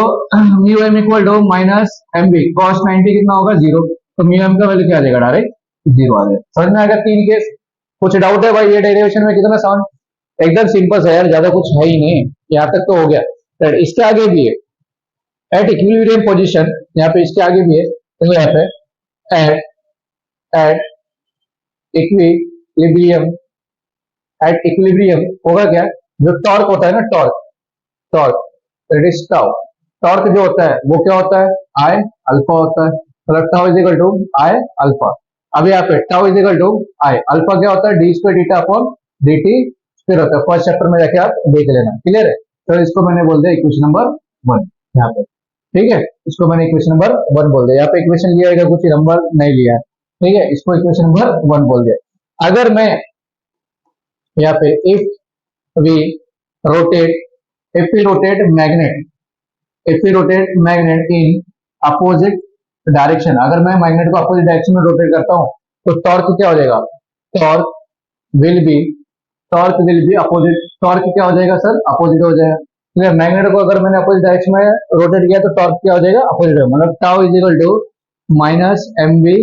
mu M equal to minus M B cos 90 कितना होगा, 0। तो म्यू एम का वैल्यू क्या आ जाएगा, डायरेक्ट 0 आ जाएगा। समझ में आएगा 3 केस। कुछ डाउट है भाई, ये डेरिवेशन में कितना साउंड, एकदम सिंपल है यार, ज्यादा कुछ है ही नहीं, यहाँ तक तो हो गया। इसके आगे भी है, एट इक्विलिब्रियम पोजीशन, यहाँ पे इसके आगे भी है। तो यहाँ पे एट इक्विलिब्रियम होगा क्या, जो टॉर्क होता है ना, torque that is tau, torque जो होता है वो क्या होता है, आई अल्फा होता है। मतलब tau is equal to I alpha. अब यहाँ पे tau is equal to I alpha क्या होता है, d square theta upon D T square होता है। फर्स्ट चैप्टर में जाके आप देख लेना, क्लियर है। तो इसको मैंने बोल दिया इक्वेशन नंबर 1 यहाँ पे। ठीक है, इसको मैंने इक्वेशन नंबर 1 बोल दिया। यहाँ पे इक्वेशन लिया है, कुछ नंबर नहीं लिया है, ठीक है, इसको इक्वेशन नंबर 1 बोल दिया। अगर मैं यहाँ पे we rotate if we rotate magnet if we rotate magnet in opposite direction, अगर मैं मैग्नेट को अपोजिट डायरेक्शन में रोटेट करता हूँ तो टॉर्क क्या हो जाएगा? टॉर्क विल बी टॉर्क क्या हो जाएगा सर? अपोजिट हो जाएगा। क्लियर? मैग्नेट को अगर मैंने अपोजिट डायरेक्शन में रोटेट किया तो टॉर्क क्या हो जाएगा? अपोजिट होगा, मतलब tau is equal to minus m v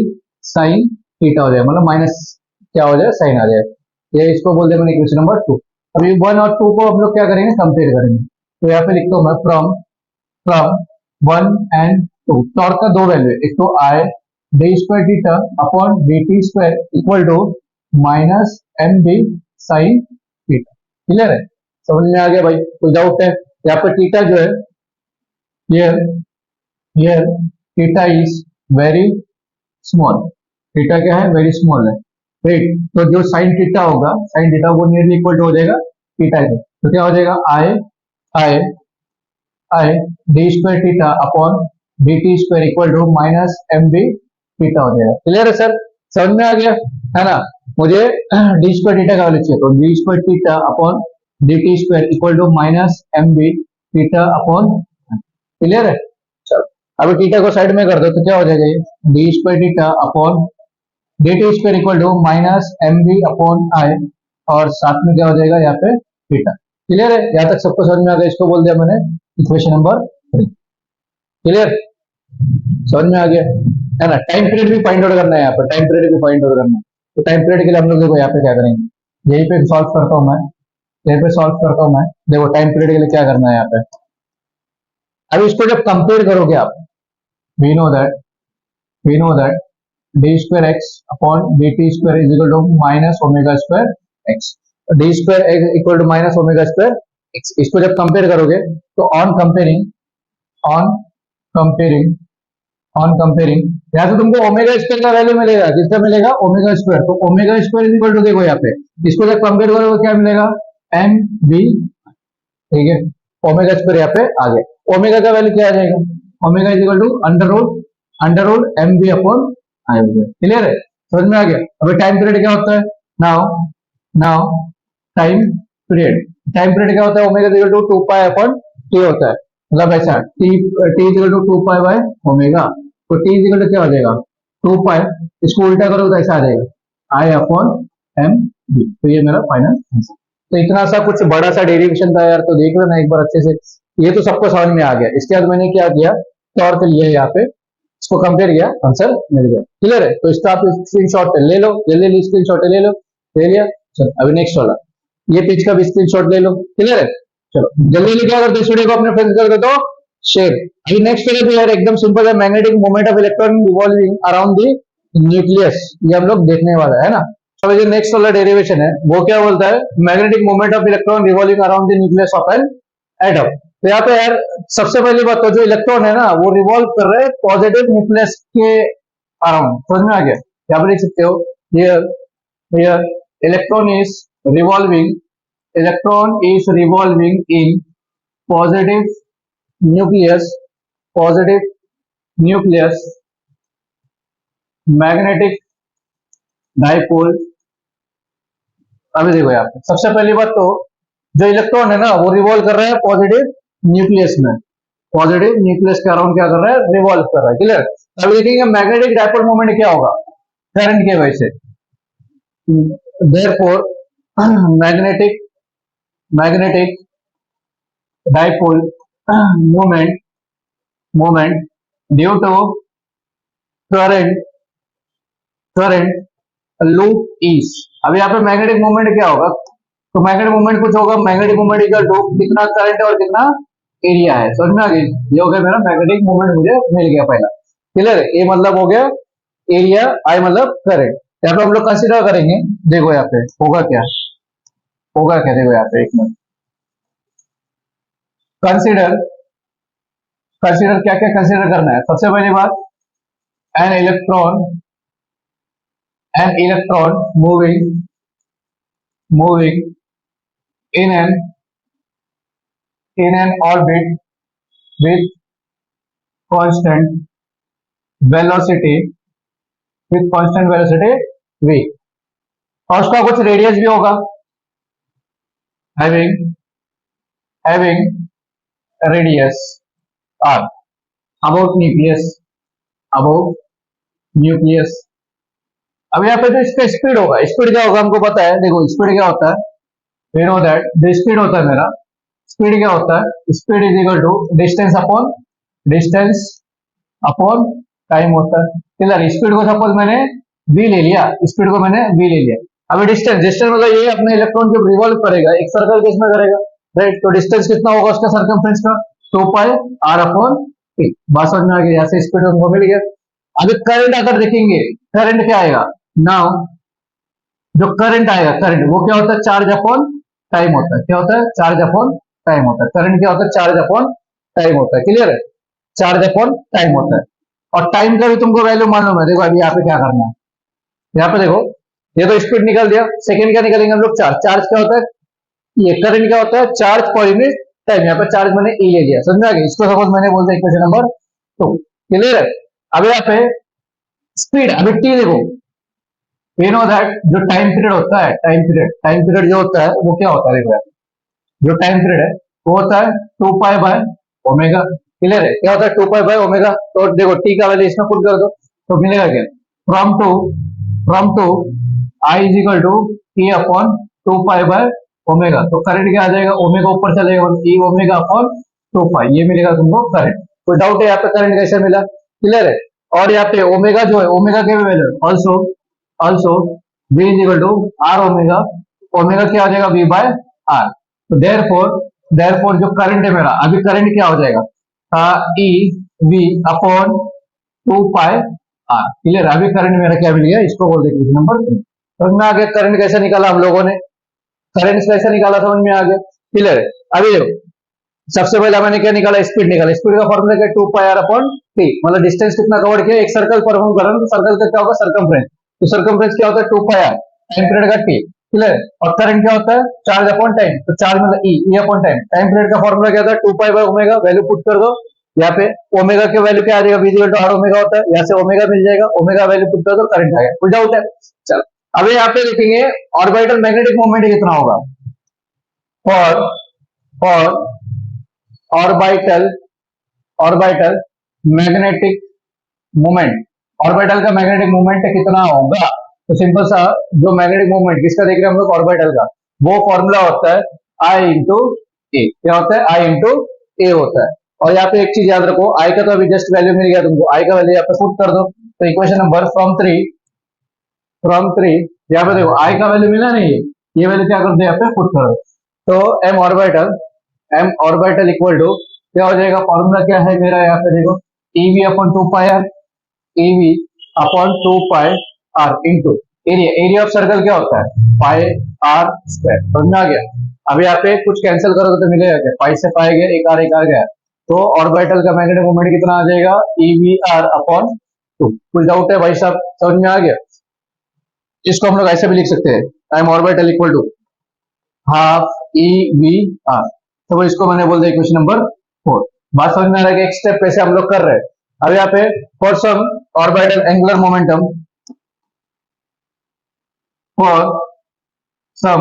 sine theta हो जाएगा, मतलब माइनस क्या हो जाएगा? साइन आ जाएगा। ये इसको बोलते हैं मैंने इक्वेशन नंबर 2। अभी 1 और 2 को हम लोग क्या करेंगे? कंपेयर करेंगे। तो यहाँ पे लिखता हूँ मैं फ्रॉम फ्रॉम 1 एंड 2, टॉर्क का दो वैल्यू है, एक तो I D square theta upon D T square equal to minus M B sine theta. Clear है? समझ में आ गया भाई? कोई डाउट है? यहाँ पर थीटा जो है, here here theta is very small. Theta क्या है? वेरी स्मॉल है, राइट? तो जो साइन थीटा होगा, साइन थीटा वो नियरली इक्वल टू हो जाएगा थीटा के। तो क्या हो जाएगा? I I I D square theta upon D T square equal to minus M B theta हो जाएगा। क्लियर है सर? समझ में आ गया है ना? मुझे डी स्क्वायर थीटा का वैल्यू चाहिए, तो d square theta upon D T square equal to minus M B theta upon. Clear है? चलो, अभी थीटा को साइड में कर दो तो क्या हो जाएगा? ये d square theta upon D T square equal to minus M B upon I, और साथ में क्या हो जाएगा यहाँ पे? थीटा। क्लियर है? यहाँ तक सबको समझ में आ गया? इसको बोल दिया मैंने इक्वेशन नंबर 3। क्लियर? समझ में आ गया है ना? टाइम पीरियड भी फाइंड आउट करना है, यहाँ पर टाइम पीरियड भी फाइंड आउट करना है। तो टाइम पीरियड के लिए हम लोग देखो यहाँ पे क्या करेंगे, यहीं पे सॉल्व करता हूँ मैं, यहीं पे सॉल्व करता हूँ मैं। देखो टाइम पीरियड के लिए क्या करना है यहाँ पे। अब इसको जब कंपेयर करोगे आप, we know that we know that d square x upon D T square is equal to minus omega square x, d square equal to minus omega square x. इसको जब कंपेयर करोगे तो ऑन कंपेयरिंग यहाँ से तुमको omega square का value मिलेगा, किसका मिलेगा? Omega square. तो omega square is equal to, देखो यहाँ पे इसको जब कंपेयर करोगे क्या मिलेगा? M B. ठीक है, ओमेगा स्क्वायर यहाँ पे आ गया। ओमेगा का वैल्यू क्या आ जाएगा? Omega is equal to under root m B upon I हो गया। क्लियर है? समझ में आ गया? अभी टाइम पीरियड क्या होता है? नाउ नाउ टाइम पीरियड क्या होता है? Omega is equal to 2 pi upon T होता है, मतलब ऐसा t t is equal to 2 pi by omega. तो टी इज इक्वल टू क्या हो जाएगा? 2 पाई। इसको उल्टा करोगे तो ऐसा आ जाएगा, आई अपॉन एम बी। तो ये मेरा फाइनल आंसर। तो इतना सा कुछ बड़ा सा डेरिवेशन था यार, तो देख लेना एक बार अच्छे से। ये तो सबको समझ में आ गया। इसके बाद मैंने क्या किया, टॉर्क लिया यहाँ पे, इसको कंपेयर किया, आंसर मिल गया। क्लियर है? तो इसका आप स्क्रीन शॉट ले लो, जल्दी स्क्रीन शॉट ले लो। ले लिया? चलो अभी नेक्स्ट वाला, ये पेज का भी स्क्रीन शॉट ले लो। क्लियर है? चलो जल्दी जल्दी क्या करते, वीडियो को अपने फ्रेंड्स कर दो तो शेयर। अभी नेक्स्ट वाला भी यार एकदम सिंपल है, magnetic moment of electron revolving around the nucleus, ये हम लोग देखने वाला है ना। अब जो नेक्स्ट वाला डेरिवेशन है वो क्या बोलता है? Magnetic moment of electron revolving around the nucleus of an atom. तो यहाँ पे यार सबसे पहली बात तो जो इलेक्ट्रॉन है ना वो रिवॉल्व कर रहे हैं पॉजिटिव न्यूक्लियस के अराउंड। समझ में आ गया? यहाँ पे देख सकते हो, here here electron is revolving in positive nucleus magnetic dipole. अभी देखो यहाँ पे सबसे पहली बात तो जो इलेक्ट्रॉन है ना वो रिवॉल्व कर रहा है पॉजिटिव न्यूक्लियस में, पॉजिटिव न्यूक्लियस के अराउंड क्या कर रहा है? रिवॉल्व कर रहा है। क्लियर? अभी देखेंगे मैग्नेटिक डाइपोल मोमेंट क्या होगा करंट के वजह से। Therefore magnetic dipole moment due to current loop is. अब यहाँ पे मैग्नेटिक मोमेंट क्या होगा? तो मैग्नेटिक मोमेंट कुछ होगा, मैग्नेटिक मोमेंट इक्वल टू कितना करंट है और कितना एरिया है। समझ में आ गई? ये हो गया मेरा मैग्नेटिक मोमेंट, मुझे मिल गया पहला। क्लियर? ए मतलब हो गया एरिया, आई मतलब करंट। यहाँ पे हम लोग कंसिडर करेंगे, देखो यहाँ पे होगा क्या देखो यहाँ पे एक मिनट, कंसिडर क्या क्या कंसिडर करना है। सबसे पहली बात, an electron moving in an orbit with constant velocity with constant velocity v, और उसका कुछ रेडियस भी होगा, having radius r about nucleus. अब यहाँ पे जो इसका स्पीड होगा, स्पीड क्या होगा हमको पता है, देखो स्पीड क्या होता है, we know that the speed होता है मेरा, स्पीड क्या होता है, speed is equal to distance upon time होता है। क्लियर, स्पीड को सपोज मैंने v ले लिया, स्पीड को मैंने v ले लिया, अभी डिस्टेंस मतलब ये अपने इलेक्ट्रॉन जब रिवॉल्व करेगा एक सर्कल के इसमें करेगा, राइट, तो डिस्टेंस कितना होगा उसका सर्कमफ्रेंस का, 2 पाई r अपॉन t। बात समझ में आ गई, यहाँ से स्पीड हमको मिल गया। अभी करंट अगर देखेंगे, करंट क्या आएगा, नाउ जो करंट आएगा, करंट वो क्या होता है, चार्ज अपॉन टाइम होता है। क्या होता है, चार्ज अपॉन टाइम होता है। करंट क्या होता है, चार्ज अपॉन टाइम होता है। क्लियर है, चार्ज अपॉन टाइम होता है। और टाइम का भी तुमको वैल्यू मालूम है, देखो अभी यहाँ पे क्या करना है, यहाँ पे देखो ये तो स्पीड निकल दिया, सेकंड क्या निकलेंगे हम लोग, चार्ज। चार्ज क्या होता है, ये करंट क्या होता है, चार्ज पर यूनिट टाइम। यहाँ पे चार्ज मैंने ई ले लिया, समझ में आ गया, इसको सपोज मैंने बोल दिया इक्वेशन नंबर 2। क्लियर है, अब यहाँ पे स्पीड, अभी टी देखो, वी नो दैट जो टाइम पीरियड होता है, टाइम पीरियड जो होता है वो क्या होता है, देखो जो टाइम पीरियड है वो होता है 2 पाई बाय ओमेगा। क्लियर है, क्या होता है 2 पाई बाय ओमेगा। तो देखो टी का वैल्यू इसमें पुट कर दो तो मिलेगा क्या, from two I is equal to t upon 2 pi by omega. तो करंट क्या आ जाएगा, ओमेगा ऊपर चलेगा, ई ओमेगा अपॉन 2 पाई, ये मिलेगा तुमको करंट। कोई डाउट है यहाँ पे करंट कैसे मिला, क्लियर है। और यहाँ पे ओमेगा जो है, ओमेगा के value also v is equal to are omega, omega क्या आ जाएगा, v बाय आर। तो देयरफॉर जो करंट है मेरा, अभी करंट क्या हो जाएगा, e v upon 2 pi r. Clear, अभी करंट मेरा क्या मिल गया, इसको बोल देंगे नंबर 3। समझ में आ गया करंट कैसे निकाला हम लोगों ने, करंट कैसे निकाला समझ में आ गया। क्लियर है, अभी देखो सबसे पहले मैंने क्या निकाला, स्पीड निकाला। स्पीड का फॉर्मूला क्या, 2 पाई आर अपॉन टी, मतलब डिस्टेंस कितना कवर किया, एक सर्कल परफॉर्म कर रहा हूं तो सर्कल का क्या होगा, सर्कमफ्रेंस। तो सर्कमफ्रेंस क्या होता है, 2 पाई आर, टाइम पीरियड का टी। क्लियर, और करंट क्या होता है, चार्ज अपॉन टाइम, तो चार्ज मतलब ई अपॉन टाइम। टाइम पीरियड का फॉर्मूला क्या था, 2 pi by omega, value put कर दो यहाँ पे, ओमेगा के वैल्यू क्या आ जाएगा, v equal to are omega होता है, यहाँ से ओमेगा मिल जाएगा, ओमेगा वैल्यू पुट कर दो, करंट आएगा। कोई डाउट है, चलो अब यहाँ पे देखेंगे ऑर्बिटल मैग्नेटिक मोमेंट कितना होगा, for orbital magnetic moment, orbital का मैग्नेटिक मोमेंट कितना होगा। तो सिंपल सा जो मैग्नेटिक मोमेंट किसका देख रहे हैं हम लोग, ऑर्बिटल का, वो फॉर्मूला होता है आई इंटू ए। क्या होता है, आई इंटू ए होता है। और यहाँ पे एक चीज याद रखो, आई का तो अभी जस्ट वैल्यू मिल गया तुमको, आई का वैल्यू यहाँ पे पुट कर दो। तो इक्वेशन नंबर फ्रॉम थ्री यहाँ पे देखो आई का वैल्यू मिला नहीं, ये वैल्यू क्या कर दो यहाँ पे पुट कर दो। तो एम ऑर्बिटल इक्वल टू क्या हो जाएगा, फॉर्मूला क्या है मेरा यहाँ पे देखो, e v upon 2 pi r, e v upon 2 pi r into area of circle क्या होता है, पाई आर स्क्वायर। समझ में आ गया। अब यहाँ पे कुछ कैंसिल करोगे तो मिलेगा क्या, पाई से पाई गया, एक आर गया, तो ऑर्बिटल का मैग्नेटिक मोमेंट कितना आ जाएगा, ईवी आर अपॉन 2। कुछ डाउट है भाई साहब, समझ में आ गया। इसको हम लोग ऐसे भी लिख सकते हैं, time orbital equal to half e v r. तो इसको मैंने बोल दिया इक्वेशन नंबर 4। बात समझ में आ रहा है कि एक स्टेप कैसे हम लोग कर रहे हैं। अब यहाँ पे for some orbital angular momentum, for some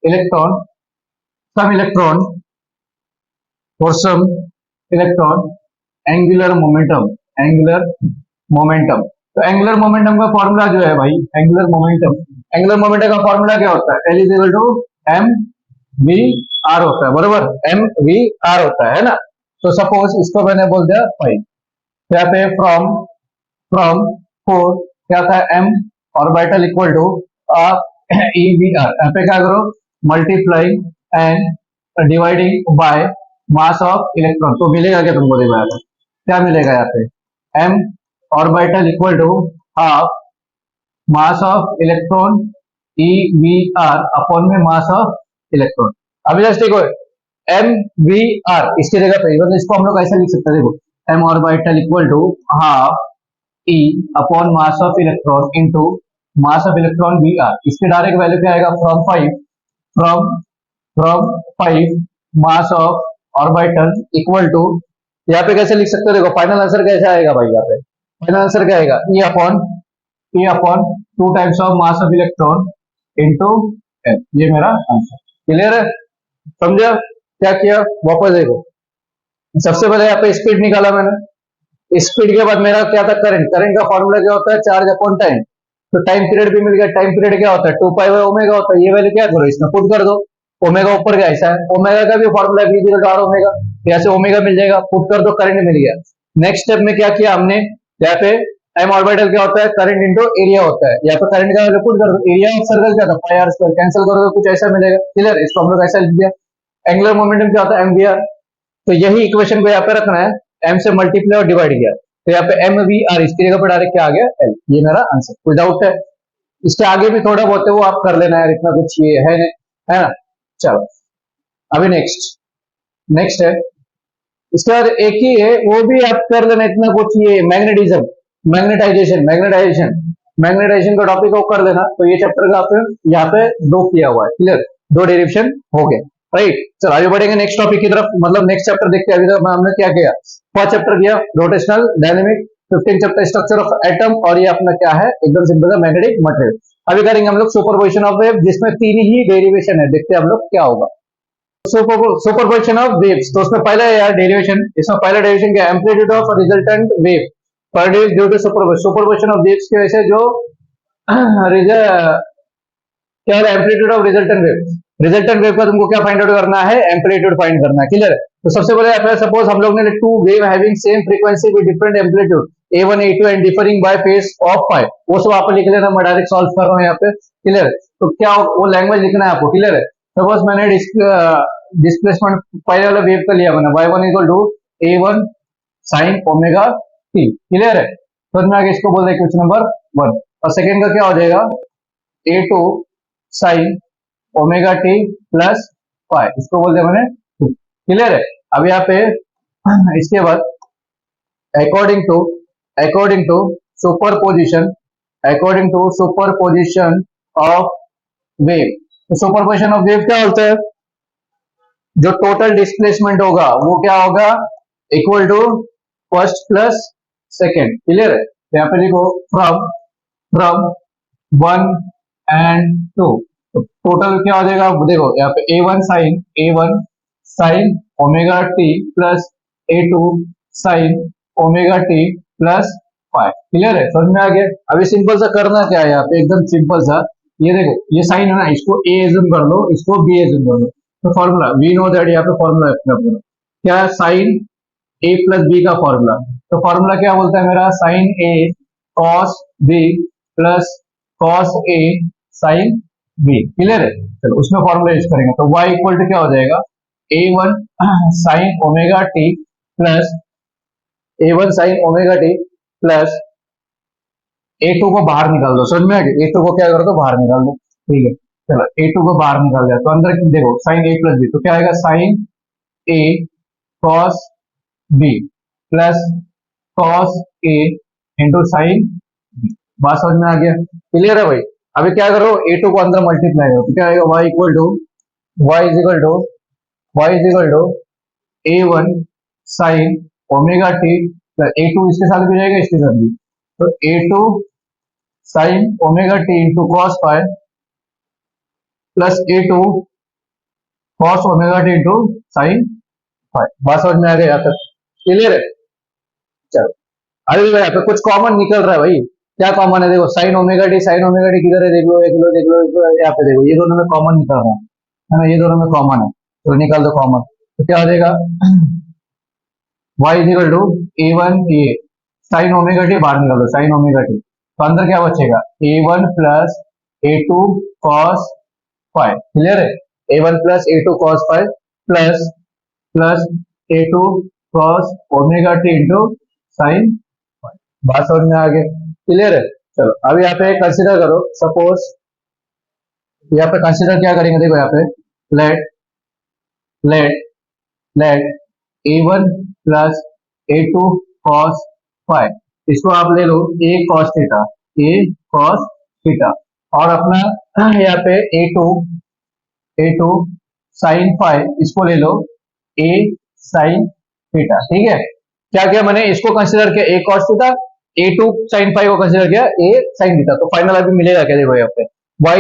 electron for some electron angular momentum. तो एंगुलर मोमेंटम का फॉर्मूला जो है भाई, एंगुलर मोमेंटम का फॉर्मूला क्या होता है, L is equal to M v r होता है, बरोबर, एम वी आर होता है ना। तो सपोज इसको मैंने बोल दिया 5, तो यहाँ पे फ्रॉम 4 क्या था, m orbital equal to e v r. यहाँ पे क्या करो, multiplying and dividing by mass of electron. तो मिलेगा क्या तुमको, देखो यहाँ पे क्या मिलेगा, यहाँ पे m orbital equal to half mass of electron e v r upon में मास ऑफ इलेक्ट्रॉन। अभी जस्ट देखो एम वी आर इसकी जगह पे, मतलब इसको हम लोग ऐसा लिख सकते हैं, देखो m orbital equal to half e upon mass of electron into mass of electron v r. इसके डायरेक्ट वैल्यू क्या आएगा, from 5 mass of orbital equal to यहाँ पे कैसे लिख सकते हो, देखो फाइनल आंसर कैसे आएगा भाई, यहाँ पे फाइनल आंसर क्या आएगा, E upon 2 times of mass of electron into n, ये मेरा आंसर। क्लियर है, समझा क्या किया, वापस देखो। सबसे पहले यहाँ पे स्पीड निकाला मैंने, स्पीड के बाद मेरा क्या था, करंट। करंट का फॉर्मूला क्या होता है, चार्ज अपॉन टाइम। तो टाइम पीरियड भी मिल गया, टाइम पीरियड क्या होता है, 2 पाई बाय ओमेगा होता है। ये वैल्यू क्या करो, इसमें पुट कर दो। ओमेगा ऊपर का ऐसा है, ओमेगा का भी formula V equal to are omega, यहाँ से ओमेगा मिल जाएगा, पुट कर दो, करंट मिल गया। नेक्स्ट स्टेप में क्या किया हमने, यहाँ पे एम ऑर्बिटल क्या होता है, करंट इंटू एरिया होता है। यहाँ पे करंट का वैल्यू पुट कर दो, एरिया ऑफ सर्कल क्या था, पाई आर स्क्वायर, कैंसिल करोगे कुछ ऐसा मिलेगा। क्लियर, इसको हम लोग ऐसा लिख दिया। एंगुलर मोमेंटम क्या होता है, MVR। तो यही इक्वेशन को यहाँ पे रखना है, एम से मल्टीप्लाई और डिवाइड किया, तो यहाँ पे MVR, इसकी जगह पर डायरेक्ट क्या आ गया, L। ये मेरा आंसर, कोई डाउट है। इसके आगे भी थोड़ा बहुत है वो आप कर लेना यार, इतना कुछ ये है नहीं, है ना। चलो अभी नेक्स्ट, नेक्स्ट है, इसके बाद एक ही है वो भी आप कर लेना, इतना कुछ ये मैग्नेटिज्म, मैग्नेटाइजेशन, मैग्नेटाइजेशन, मैग्नेटाइजेशन का टॉपिक को कर लेना। तो ये चैप्टर का आपने यहाँ पे दो किया हुआ है। क्लियर, दो डेरिवेशन हो गए, राइट। चलो आगे बढ़ेंगे नेक्स्ट टॉपिक की तरफ, मतलब नेक्स्ट चैप्टर देखते हैं। अभी तक हमने क्या किया, फर्स्ट चैप्टर किया rotational dynamic, 15 chapter structure of atom, और ये अपना क्या है, एकदम सिंपल सा मैग्नेटिक मटेरियल। अभी करेंगे हम लोग सुपरपोजिशन ऑफ वेव, जिसमें 3 ही डेरिवेशन है, देखते हैं हम लोग क्या होगा। सुपरपोजिशन ऑफ वेव्स, तो उसमें पहला है यार डेरिवेशन, इसमें पहला डेरिवेशन क्या है, amplitude of resultant wave produce due to superposition of waves की वजह से जो क्या है, amplitude of resultant wave. Resultant wave का तुमको क्या फाइंड आउट करना है, एम्पलीट्यूड फाइंड करना है। क्लियर है, तो सबसे पहले सपोज हम लोग ने two wave having same frequency with different amplitude A1 A2 and differing by phase of pi, वो सब आप लिख लेना, मैं डायरेक्ट सॉल्व कर रहा हूँ यहाँ पे। क्लियर, तो क्या वो लैंग्वेज लिखना है आपको। क्लियर है, सपोज मैंने डिस्प्लेसमेंट पहले वाला वेव का लिया मैंने, y1 equal to A1 sine omega t। क्लियर है, तो मैं आगे इसको बोल रहे क्वेश्चन नंबर 1, और सेकेंड का क्या हो जाएगा, A2 sign omega t plus pi, इसको बोलते हैं मैंने 2। क्लियर है, अब यहाँ पे इसके बाद according to superposition, according to superposition of wave, तो सुपरपोजिशन ऑफ वेव क्या होता है, जो टोटल डिस्प्लेसमेंट होगा वो क्या होगा, equal to first plus second. Clear है, तो यहाँ पे लिखो फ्रॉम फ्रॉम 1 एंड 2, तो टोटल क्या हो जाएगा, देखो यहाँ पे A1 sine omega t plus A2 sign omega t plus five. Clear है, समझ में आ गया। अभी सिंपल सा करना क्या है यहाँ पे, एकदम सिंपल सा, ये देखो ये साइन है ना, इसको A एज्यूम कर लो, इसको B एज्यूम कर लो। तो फॉर्मूला वी नो दैट, यहाँ पे फॉर्मूला है क्या, साइन A प्लस बी का फॉर्मूला। तो फॉर्मूला क्या बोलता है मेरा, sine A cos B plus cos A sine B। Clear है, चलो उसमें फॉर्मूला यूज करेंगे, तो y इक्वल टू क्या हो जाएगा, A1 sine omega t plus A1 sine omega t plus A2 को बाहर निकाल दो, समझ में आ गया, A2 को क्या कर दो, बाहर निकाल दो। ठीक है, चलो A2 को बाहर निकाल दिया, तो अंदर देखो साइन A प्लस बी, तो क्या आएगा, sine A cos B plus cos A into sine B। बात समझ में आ गया, क्लियर है भाई। अभी क्या करो, A2 को अंदर मल्टीप्लाई करो, तो क्या आएगा, y equal to A1 sine omega t plus A2 इसके साथ भी जाएगा, इसके साथ भी, तो A2 sign omega t into cos pi plus A2 cos omega t into sine pi. बात समझ में आ गया यहाँ तक, क्लियर है। चलो अभी यहाँ पे कुछ कॉमन निकल रहा है भाई, क्या कॉमन है, देखो साइन ओमेगा टी किधर है, देख लो यहाँ पे देखो, ये दोनों में कॉमन निकल रहा है ना, ये दोनों में कॉमन है, तो निकाल दो कॉमन, तो क्या हो जाएगा, y is equal to A1 A sine omega t बाहर निकाल दो, साइन ओमेगा टी, तो अंदर क्या बचेगा, A1 plus A2 cos five. Clear है, A1 plus A2 cos five plus plus A2 cos omega t into sign. बात समझ में आ गया, क्लियर है। चलो अब यहाँ पे कंसीडर करो, सपोज यहाँ पे कंसीडर क्या करेंगे, देखो यहाँ पे let let let A1 plus A2 cos five, इसको आप ले लो A cos theta, A cos theta, और अपना यहाँ पे A2 साइन फाइव, इसको ले लो A साइन थीटा। ठीक है, क्या किया मैंने, इसको कंसिडर किया a cos theta, a two sine five को कंसिडर किया ए साइन थीटा, तो फाइनल अभी मिलेगा क्या, देखो यहाँ पे y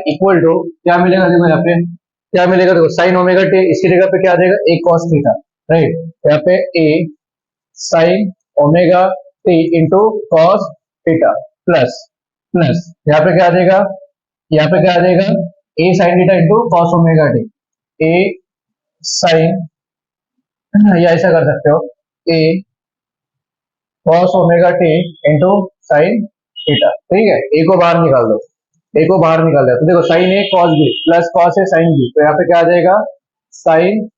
इक्वल टू क्या मिलेगा, देखो यहाँ पे क्या मिलेगा, देखो साइन ओमेगा टी, इसकी जगह पे क्या आ जाएगा ए कॉस थीटा, राइट, यहाँ पे a sine omega t into cos theta plus plus यहाँ पे क्या आ जाएगा, यहाँ पे क्या आ जाएगा a sine theta into cos omega t, a sine, या ऐसा कर सकते हो a cos omega t into sine theta, ठीक है, ए को बाहर निकाल दो, ए को बाहर निकाल दिया तो देखो sign A cos B plus cos A sine B, तो यहाँ पे क्या आ जाएगा साइन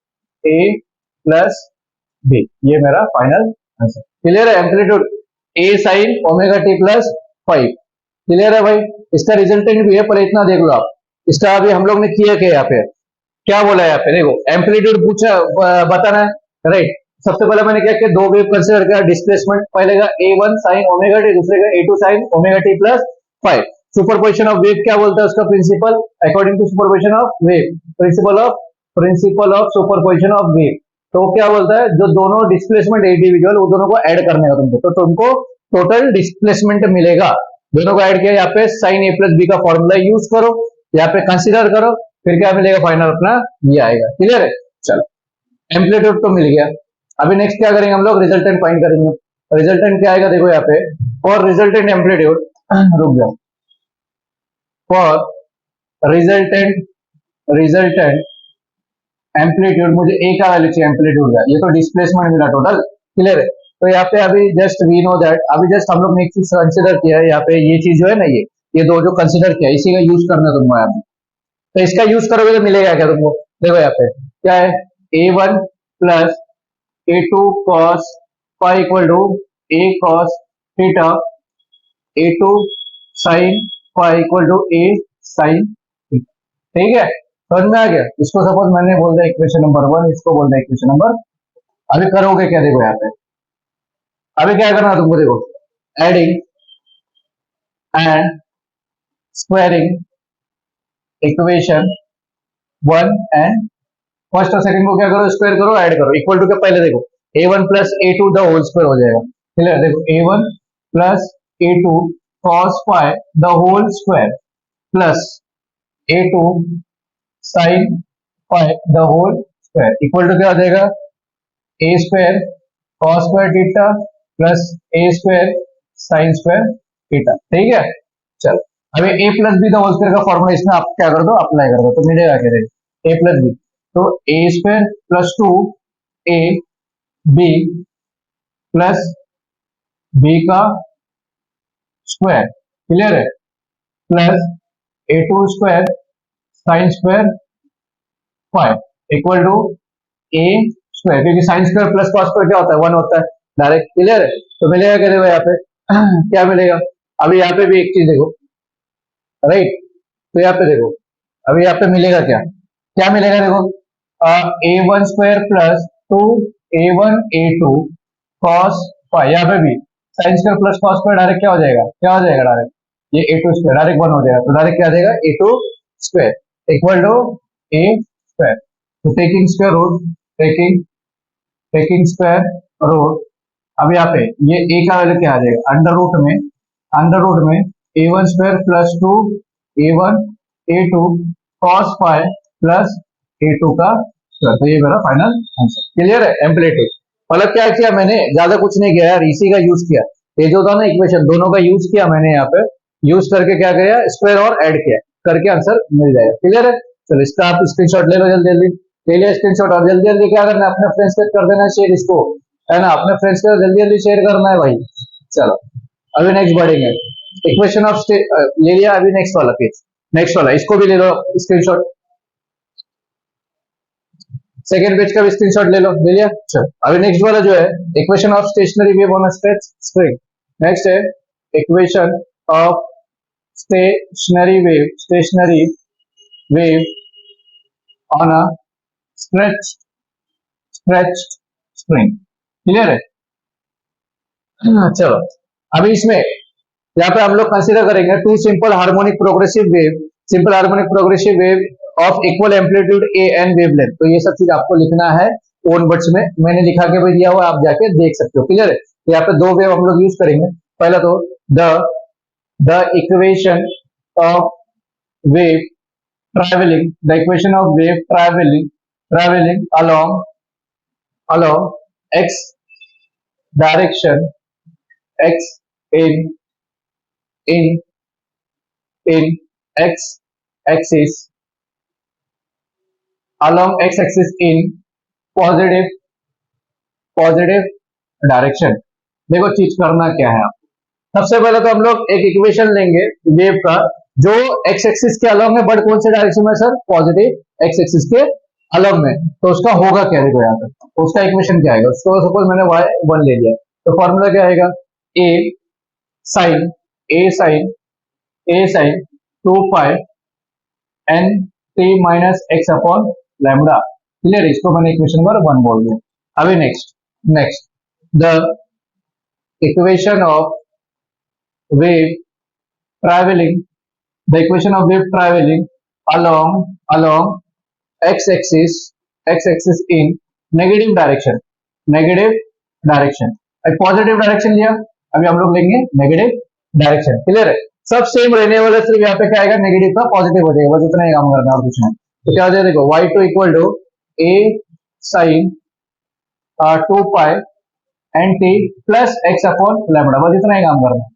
ए प्लस बी, ये मेरा फाइनल आंसर। क्लियर है, amplitude a sine omega t plus five, clear है भाई, इसका रिजल्टेंट भी है, पर इतना देख लो आप, इसका अभी हम लोग ने किया क्या, यहाँ पे क्या बोला है, यहाँ पे देखो एम्पलीट्यूड पूछा बताना है, राइट, सबसे पहले मैंने क्या किया, दो वेव कंसीडर किया, डिस्प्लेसमेंट पहले का ए1 साइन ओमेगा टी, दूसरे का a two sine omega t plus phi, superposition of wave क्या बोलता है उसका principle, according to superposition of wave, principle of superposition of wave, तो क्या बोलता है, जो दोनों डिस्प्लेसमेंट इंडिविजुअल वो दोनों को ऐड करने का तुमको, तो तुमको टोटल डिस्प्लेसमेंट मिलेगा, दोनों को ऐड किया, यहाँ पे साइन ए प्लस बी का फॉर्मूला यूज करो, यहाँ पे कंसीडर करो, फिर क्या मिलेगा फाइनल अपना ये आएगा, क्लियर है, चलो एम्पलीट्यूड तो मिल गया, अभी नेक्स्ट क्या करेंगे हम लोग, रिजल्टेंट फाइंड करेंगे, रिजल्टेंट क्या आएगा, देखो यहाँ पे फॉर रिजल्टेंट एम्पलीट्यूड, रुक जाओ, फॉर रिजल्टेंट एम्पलीट्यूड मुझे ए का वैल्यू चाहिए एम्पलीट्यूड का, ये तो डिस्प्लेसमेंट मिला टोटल, क्लियर है, तो यहाँ पे अभी जस्ट वी नो दैट, अभी जस्ट हम लोग ने एक चीज कंसिडर किया है, यहाँ पे ये चीज जो है ना, ये दो जो कंसिडर किया इसी का यूज करना है तुमको यहाँ पे, तो इसका यूज करोगे तो मिलेगा क्या तुमको, देखो यहाँ पे क्या है, a1 plus a2 cos phi equal to a cos theta, a2 sin phi equal to a sin theta, ठीक है, समझ में आ गया, इसको सपोज मैंने बोल दिया इक्वेशन नंबर 1, इसको बोल दिया इक्वेशन नंबर, अभी करोगे क्या, देखो यहाँ पे अभी क्या करना तुमको, देखो adding and squaring equation 1 and first और सेकंड को क्या करो, स्क्वायर करो, ऐड करो, इक्वल टू के पहले देखो a1 plus a2 the whole square हो जाएगा, क्लियर, देखो a1 plus a2 cos phi the whole square plus a2 sin phi the whole square equal to क्या हो जाएगा, a square cos square theta plus a square sin square theta, ठीक है, चलो अभी a plus B the whole square का formula इसमें आप क्या कर दो, अप्लाई कर दो, तो मिलेगा क्या, देखो a प्लस बी, तो a square plus two a b plus B का स्क्वायर, क्लियर है, plus a2 square sine square five equal to a square, क्योंकि sine square plus cos square क्या होता है, 1 होता है डायरेक्ट, क्लियर है, तो मिलेगा क्या, देखो यहाँ पे क्या मिलेगा, अभी यहाँ पे भी एक चीज देखो, राइट, तो यहाँ पे देखो अभी यहाँ पे मिलेगा क्या, क्या मिलेगा, देखो a1 square plus to a1 a2 cos five, यहाँ पे भी sign square plus cos square direct क्या हो जाएगा, डायरेक्ट ये a2 स्क्वायर डायरेक्ट 1 हो जाएगा, तो डायरेक्ट क्या आ जाएगा a2 square equal to a square, तो taking square root, taking square root, अब यहाँ पे ये a का वैल्यू क्या आ जाएगा, अंडर रूट में a1 square plus to a1 a2 cos five plus a2 का स्क्वायर, तो ये मेरा फाइनल आंसर, क्लियर है, एम्पलीट्यूड, मतलब क्या किया मैंने, ज्यादा कुछ नहीं किया यार, इसी का यूज किया, ये जो था ना इक्वेशन दोनों का यूज किया मैंने, यहाँ पे यूज करके क्या किया, स्क्वायर और ऐड किया, करके आंसर मिल जाएगा, क्लियर है, चलो इसका आप स्क्रीनशॉट ले लो जल्दी जल्दी, ले लिया स्क्रीनशॉट, और जल्दी जल्दी क्या करना है, अपने फ्रेंड्स के कर देना शेयर इसको, है ना, अपने फ्रेंड्स के जल्दी जल्दी शेयर करना है भाई, चलो अभी नेक्स्ट बढ़ेंगे, इक्वेशन ऑफ ले लिया, अभी नेक्स्ट वाला पेज, नेक्स्ट वाला इसको भी ले लो स्क्रीनशॉट, सेकेंड पेज का भी स्क्रीनशॉट ले लो, ले लिया, चलो अभी नेक्स्ट वाला जो है equation of stationary wave on a stretch string, next है equation of stationary wave on a stretch string, clear है, चलो अभी इसमें यहाँ पे हम लोग कंसीडर करेंगे two simple harmonic progressive wave of equal amplitude a and wavelength, तो ये सब चीज आपको लिखना है, ओन वर्ड्स में मैंने लिखा के भी दिया हुआ, आप जाके देख सकते हो। क्लियर है? यहाँ पे दो वेव हम लोग यूज करेंगे। पहला तो the equation of wave traveling, the equation of wave traveling along x direction, x in in x axis, along x axis in positive positive direction। देखो चीज करना क्या है। आप सबसे पहले तो हम लोग एक इक्वेशन लेंगे वेव का, जो एक्स एक्सिस के अलॉन्ग है, बट कौन से डायरेक्शन में सर? पॉजिटिव एक्स एक्सिस के अलॉन्ग में। तो उसका होगा क्या? देखो यहाँ पर तो उसका इक्वेशन क्या आएगा? उसको सपोज मैंने y1 ले लिया, तो फॉर्मूला क्या आएगा? A sine a sine 2 pi n t minus x upon lambda. Clear? इसको मैंने इक्वेशन नंबर 1 बोल दिया। अभी next the equation of wave traveling, the equation of wave traveling along x-axis in negative direction। अब positive direction लिया, अभी हम लोग लेंगे नेगेटिव डायरेक्शन। क्लियर है? सब सेम रहने वाला, सिर्फ यहाँ पे क्या आएगा? नेगेटिव का पॉजिटिव हो जाएगा, बस इतना ही काम करना है और कुछ नहीं। तो क्या हो जाएगा? देखो y2 equal to a sine 2 pi n t plus x upon lambda, बस इतना ही काम करना है।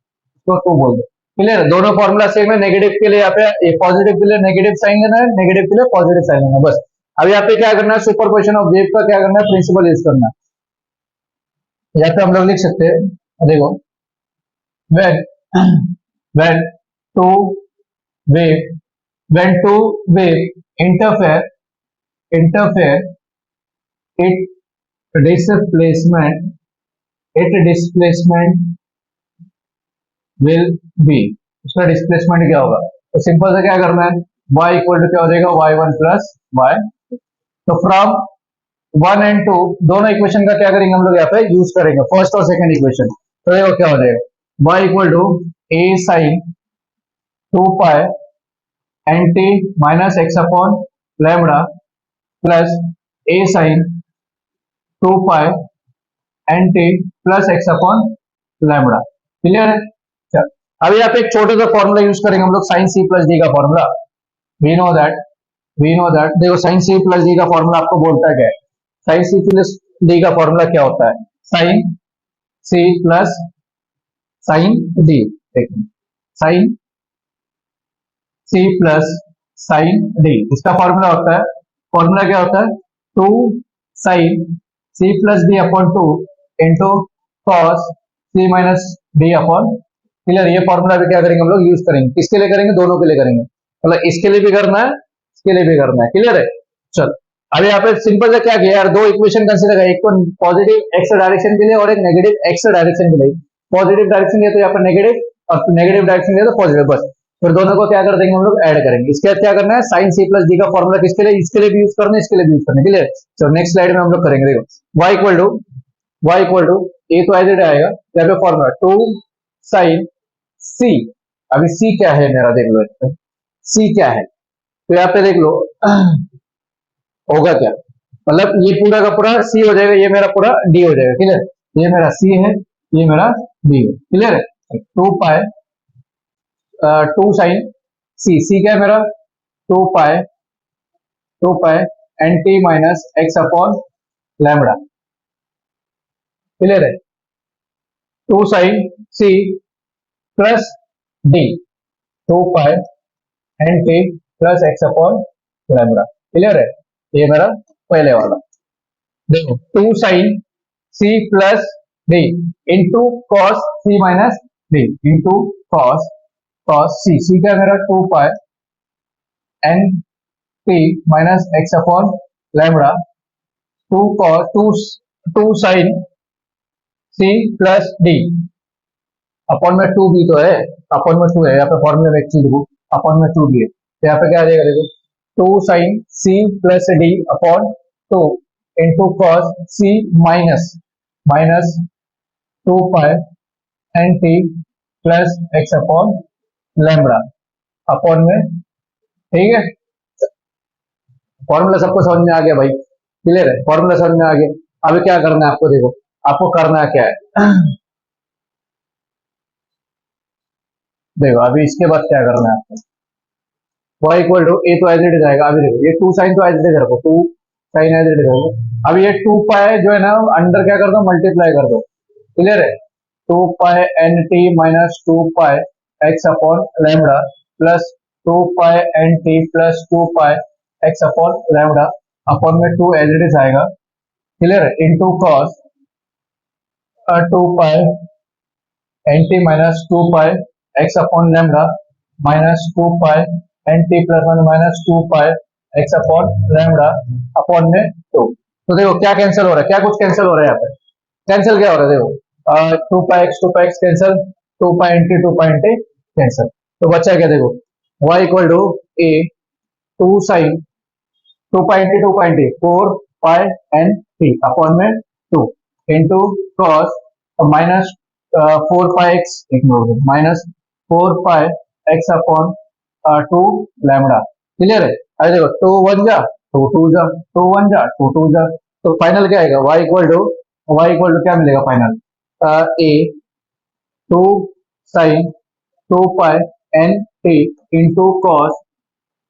तो टू बोल दो। क्लियर? दोनों फॉर्मूला सेम है। नेगेटिव के लिए यहाँ पे पॉजिटिव के लिए नेगेटिव साइन लेना है, नेगेटिव के लिए पॉजिटिव साइन लेना है, बस। अब यहाँ पे क्या करना है? सुपरपोजिशन ऑफ वेव का क्या करना है? प्रिंसिपल यूज करना है। यहाँ पे हम लोग लिख सकते हैं, देखो when when two wave when two wave interfere its displacement will be, उसका डिस्प्लेसमेंट क्या होगा? तो सिंपल से क्या करना है? y इक्वल टू क्या हो जाएगा? y1 plus y। तो फ्रॉम 1 एंड 2 दोनों इक्वेशन का क्या करेंगे हम लोग? यहाँ पे यूज करेंगे फर्स्ट और सेकंड इक्वेशन। तो देखो क्या हो जाएगा? y equal to a sine 2 pi n t minus x upon lambda plus a sine 2 pi n t plus x upon lambda. Clear है? चल अभी यहाँ पे एक छोटा सा फॉर्मूला यूज करेंगे हम लोग, साइन सी प्लस डी का फॉर्मूला। वी नो दैट देखो साइन सी प्लस डी का फॉर्मूला आपको बोलता है क्या है? साइन सी प्लस डी का फॉर्मूला क्या होता है? Sine c plus sine d, sine c plus sine d, इसका फॉर्मूला होता है, फॉर्मूला क्या होता है? 2 sine c plus d upon 2 into cos c minus d upon. Clear? ये फॉर्मूला भी क्या करेंगे हम लोग? यूज करेंगे। किसके लिए करेंगे? दोनों के लिए करेंगे, मतलब इसके लिए भी करना है, इसके लिए भी करना है। क्लियर है? चल अब यहाँ पे सिंपल से क्या किया यार? दो इक्वेशन कंसीडर कर, एक तो पॉजिटिव एक्स डायरेक्शन के लिए और एक नेगेटिव एक्स डायरेक्शन के लिए। पॉजिटिव डायरेक्शन लिया तो यहाँ पर नेगेटिव, और नेगेटिव डायरेक्शन लिया तो पॉजिटिव, बस। फिर दोनों को क्या कर देंगे हम लोग? ऐड करेंगे। इसके बाद क्या करना है? साइन सी प्लस डी का फॉर्मूला किसके लिए? इसके लिए भी यूज करना है, इसके लिए भी यूज करना है। क्लियर? चलो नेक्स्ट स्लाइड में हम लोग करेंगे। देखो y इक्वल टू ए तो एज इट आएगा, यहाँ पे फॉर्मूला 2 साइन सी। अभी सी क्या है मेरा? देख लो सी क्या है, तो यहाँ पे देख लो होगा क्या, मतलब ये पूरा का पूरा सी हो जाएगा, ये मेरा पूरा डी हो जाएगा। क्लियर? ये मेरा सी है, ये मेरा डी है। क्लियर है? 2 पाई 2 साइन सी क्या है मेरा? 2 pi n t minus x upon lambda. Clear है? 2 sine c plus d 2 pi n t plus x upon lambda. Clear है? ये मेरा पहले वाला। देखो 2 sine c plus d into cos c minus d into cos c क्या मेरा? 2 pi n t minus x upon lambda 2 sine c plus d upon में 2 भी तो है, अपॉन में 2 है यहाँ पे फॉर्मूले में, एक चीज लिखू अपॉन में 2 भी है, तो यहाँ पे क्या आ जाएगा? देखो 2 sine c plus d upon 2 into cos c minus 2 pi n t plus x upon lambda upon में। ठीक है? फॉर्मूला सबको समझ में आ गया भाई? क्लियर है, फॉर्मूला समझ में आ गया। अभी क्या करना है आपको, देखो आपको करना क्या है देखो अभी इसके बाद क्या करना है आपको, y इक्वल टू ए तो एज इट इज आएगा। अभी देखो ये 2 साइन तो एज इट इज रखो, 2 साइन एज इट इज रखो। अब ये 2 पाई जो है ना अंडर क्या कर दो, मल्टीप्लाई कर दो। क्लियर है, 2 pi n t minus 2 pi x upon lambda plus 2 pi n t plus 2 pi x upon lambda upon में 2 एज इट इज आएगा। क्लियर है, into cos 2 pi n t minus 2 pi x upon lambda minus 2 pi n t plus 1 minus 2 pi x upon lambda upon में 2। तो देखो क्या cancel हो रहा है, क्या कुछ कैंसिल हो रहा है यहाँ पे, कैंसिल क्या हो रहा है देखो, 2 pi x cancel, 2 pi n t cancel. तो बच्चा क्या देखो y equal to a 2 sine 2 pi t 4 pi n t upon में 2 into cos minus 4 pi x minus 4 pi x upon 2 lambda. Clear है, अरे देखो 2 1 जा 2 2 जा 2 1 जा 2 2 जा। तो फाइनल क्या आएगा, y इक्वल टू क्या मिलेगा final, a 2 sine 2 pi n t into cos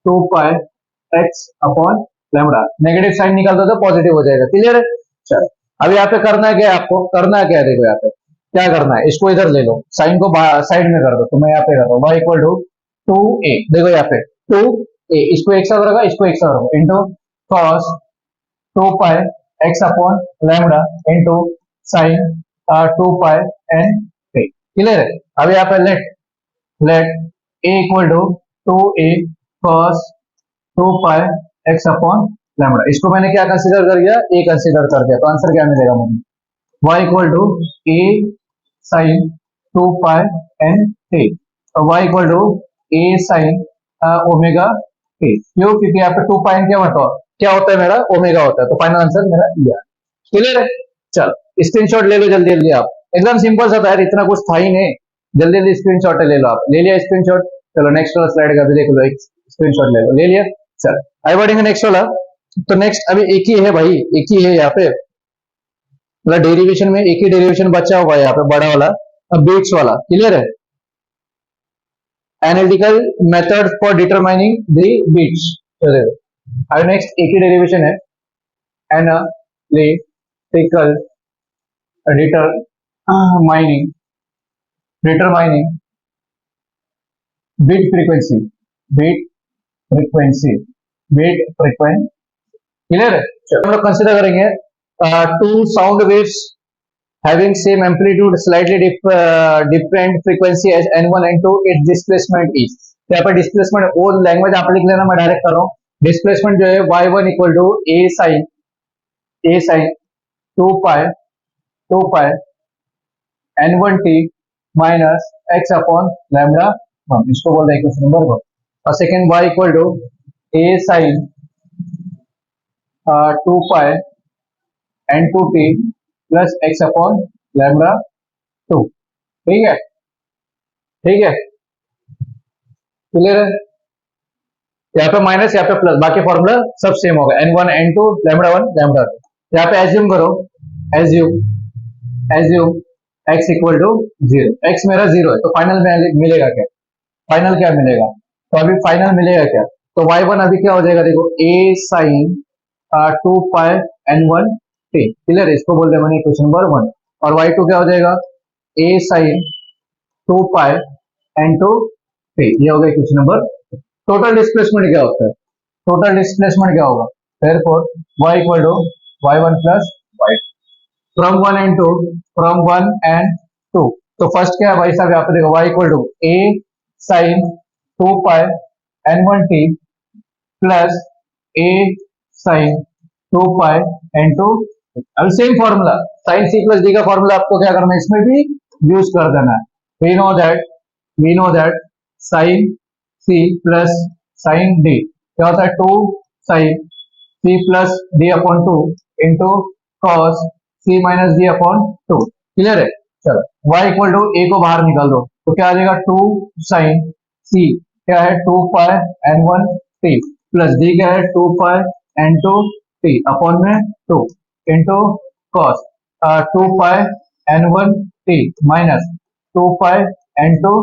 2 pi x upon lambda. Negative sine निकाल दो तो पॉजिटिव हो जाएगा। क्लियर है, चलो अब यहाँ पे करना है क्या, आपको करना क्या है, देखो यहाँ पे क्या करना है, इसको इधर ले लो, साइन को साइड में कर दो। तो मैं यहाँ पे कर रहा हूँ y इक्वल टू 2a, देखो यहाँ पे 2a, इसको एक साथ रखा, इसको एक साथ रखो, into cos 2 pi x upon lambda into sine 2 pi n t. Clear है, अब यहाँ पे let a equal to 2a cos 2 pi x upon lambda. इसको मैंने क्या कंसीडर कर दिया, a कंसीडर कर दिया। तो आंसर क्या मिलेगा मुझे, y equal to a sine 2 pi n t और y equal to a sine omega t. क्यों, क्योंकि यहाँ पे 2 पाई एन क्या होता है मेरा, ओमेगा होता है। तो फाइनल आंसर मेरा ये। क्लियर है, चल स्क्रीनशॉट ले लो जल्दी जल्दी आप, एकदम सिंपल सा था यार, इतना कुछ था ही नहीं। जल्दी जल्दी स्क्रीनशॉट ले लो आप, ले लिया स्क्रीनशॉट, चलो नेक्स्ट वाला स्लाइड का भी देख लो, एक स्क्रीनशॉट ले लो, ले लिया। चल आगे बढ़ेंगे नेक्स्ट वाला। तो नेक्स्ट अभी एक ही है भाई, एक ही है यहाँ पे, मतलब डेरिवेशन में एक ही डेरिवेशन बचा हुआ है यहाँ पे, बड़ा वाला बीट्स वाला। क्लियर है, analytical method for determining the beats. अब नेक्स्ट एक ही डेरिवेशन है, analytical determining beat frequency, beat frequency, beat frequency. Clear है, हम लोग कंसिडर करेंगे two sound waves having same amplitude slightly different frequency as n1 n2 its displacement is। तो यहाँ पर डिस्प्लेसमेंट वो लैंग्वेज आप लिख लेना, मैं डायरेक्ट कर रहा हूँ। डिस्प्लेसमेंट जो है y1 equal to a sine 2 pi n1 t minus x upon lambda 1, इसको बोल रहे हैं क्वेश्चन नंबर 1। और second y equal to a sine 2 pi n2 t plus x upon lambda 2। ठीक है, ठीक है, क्लियर है, यहाँ पे माइनस यहाँ पे प्लस, बाकी फॉर्मूला सब सेम होगा, n1 n2 लैम्बडा 1 लैम्बडा 2। यहाँ पे एज्यूम करो, assume x equal to 0, x मेरा 0 है। तो फाइनल में मिलेगा क्या, फाइनल क्या मिलेगा, तो अभी फाइनल मिलेगा क्या, तो y1 अभी क्या हो जाएगा, देखो a sine 2 pi n1 t। Clear, इसको बोल रहे हैं मैंने क्वेश्चन नंबर 1। और y2 क्या हो जाएगा, a sine 2 pi n2 t, ये हो गया क्वेश्चन नंबर। टोटल डिस्प्लेसमेंट क्या होता है, टोटल डिस्प्लेसमेंट क्या होगा, therefore y equal to y1 plus y from 1 and 2, from 1 and 2। तो फर्स्ट क्या है भाई साहब, यहाँ पे देखो y equal to a sine 2 pi n1 t plus a sine 2 pi n2। अब same formula sine c plus d का फॉर्मूला आपको क्या करना है, इसमें भी यूज कर देना है। We know that sine c plus sine d क्या होता है, 2 sine c plus d upon 2 into cos c minus d upon 2। Clear है, चलो y इक्वल टू ए को बाहर निकाल दो, तो क्या आ जाएगा 2 साइन सी क्या है 2 pi n1 t plus D क्या है 2 पाई n2 टी अपॉन में 2 into cos 2 pi n1 T minus 2 pi n2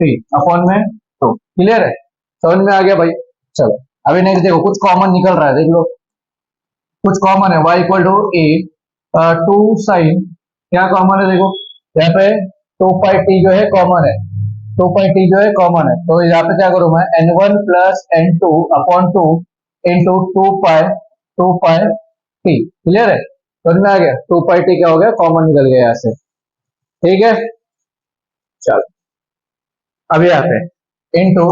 T upon में 2। क्लियर है, समझ में आ गया भाई। चलो अभी नेक्स्ट देखो, कुछ कॉमन निकल रहा है, देख लो कुछ कॉमन है। y equal to a 2 sine, क्या कॉमन है देखो यहाँ पे 2 पाई टी जो है कॉमन है, 2 पाई टी जो है कॉमन है, तो यहाँ पे क्या करूं मैं n1 plus n2 upon 2 into 2 pi T. Clear है, समझ में आ गया। 2 पाई टी क्या हो गया, कॉमन निकल गया यहाँ से। ठीक है, चलो अभी यहाँ पे इंटू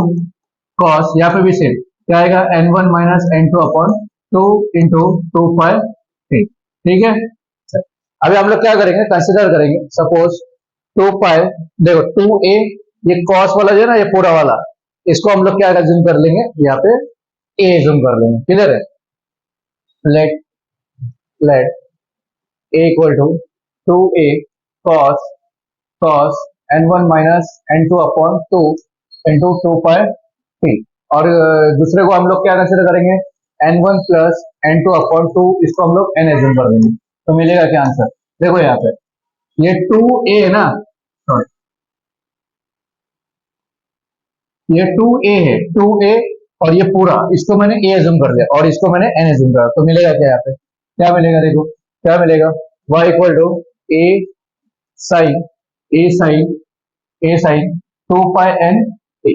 कॉस, यहाँ पे भी सेम क्या आएगा n1 minus n2 upon 2 into 2 pi T. ठीक है, अभी हम लोग क्या करेंगे, कंसिडर करेंगे सपोज 2 पाई, देखो 2a, ये कॉस वाला जो है ना, ये पूरा वाला, इसको हम लोग क्या जूम कर लेंगे, यहाँ पे a जूम कर लेंगे। क्लियर है, let let a equal to 2a cos cos n1 minus n2 upon 2 into 2 pi t. और दूसरे को हम लोग क्या कंसिडर करेंगे, n1 प्लस n2 अपॉन 2, इसको हम लोग n एज्यूम कर देंगे, तो मिलेगा क्या आंसर। देखो यहाँ पे ये 2a है ना, सॉरी ये 2a है, 2a और ये पूरा, इसको मैंने a एज्यूम कर लिया और इसको मैंने n एज्यूम करा, तो मिलेगा क्या यहाँ पे, क्या मिलेगा देखो, क्या मिलेगा y equal to a sine a sine a sine 2 pi n a,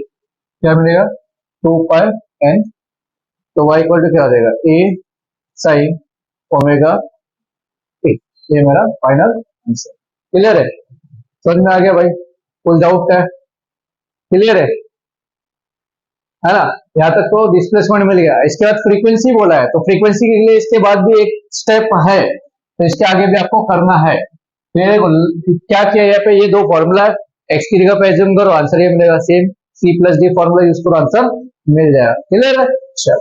क्या मिलेगा 2 पाई n, तो y इक्वल टू क्या हो जाएगा a साइन ओमेगा t। ये मेरा फाइनल आंसर। क्लियर है, समझ में आ गया भाई, कोई डाउट है, क्लियर है ना। यहाँ तक तो डिस्प्लेसमेंट मिल गया, इसके बाद फ्रीक्वेंसी बोला है, तो फ्रीक्वेंसी के लिए इसके बाद भी एक स्टेप है, तो इसके आगे भी आपको करना है। क्या किया यहाँ पे, ये दो फॉर्मूला एक्स की जगह पे एज्यूम करो, आंसर ये मिलेगा, same c plus D formula use करो, आंसर मिल जाएगा। क्लियर है, चलो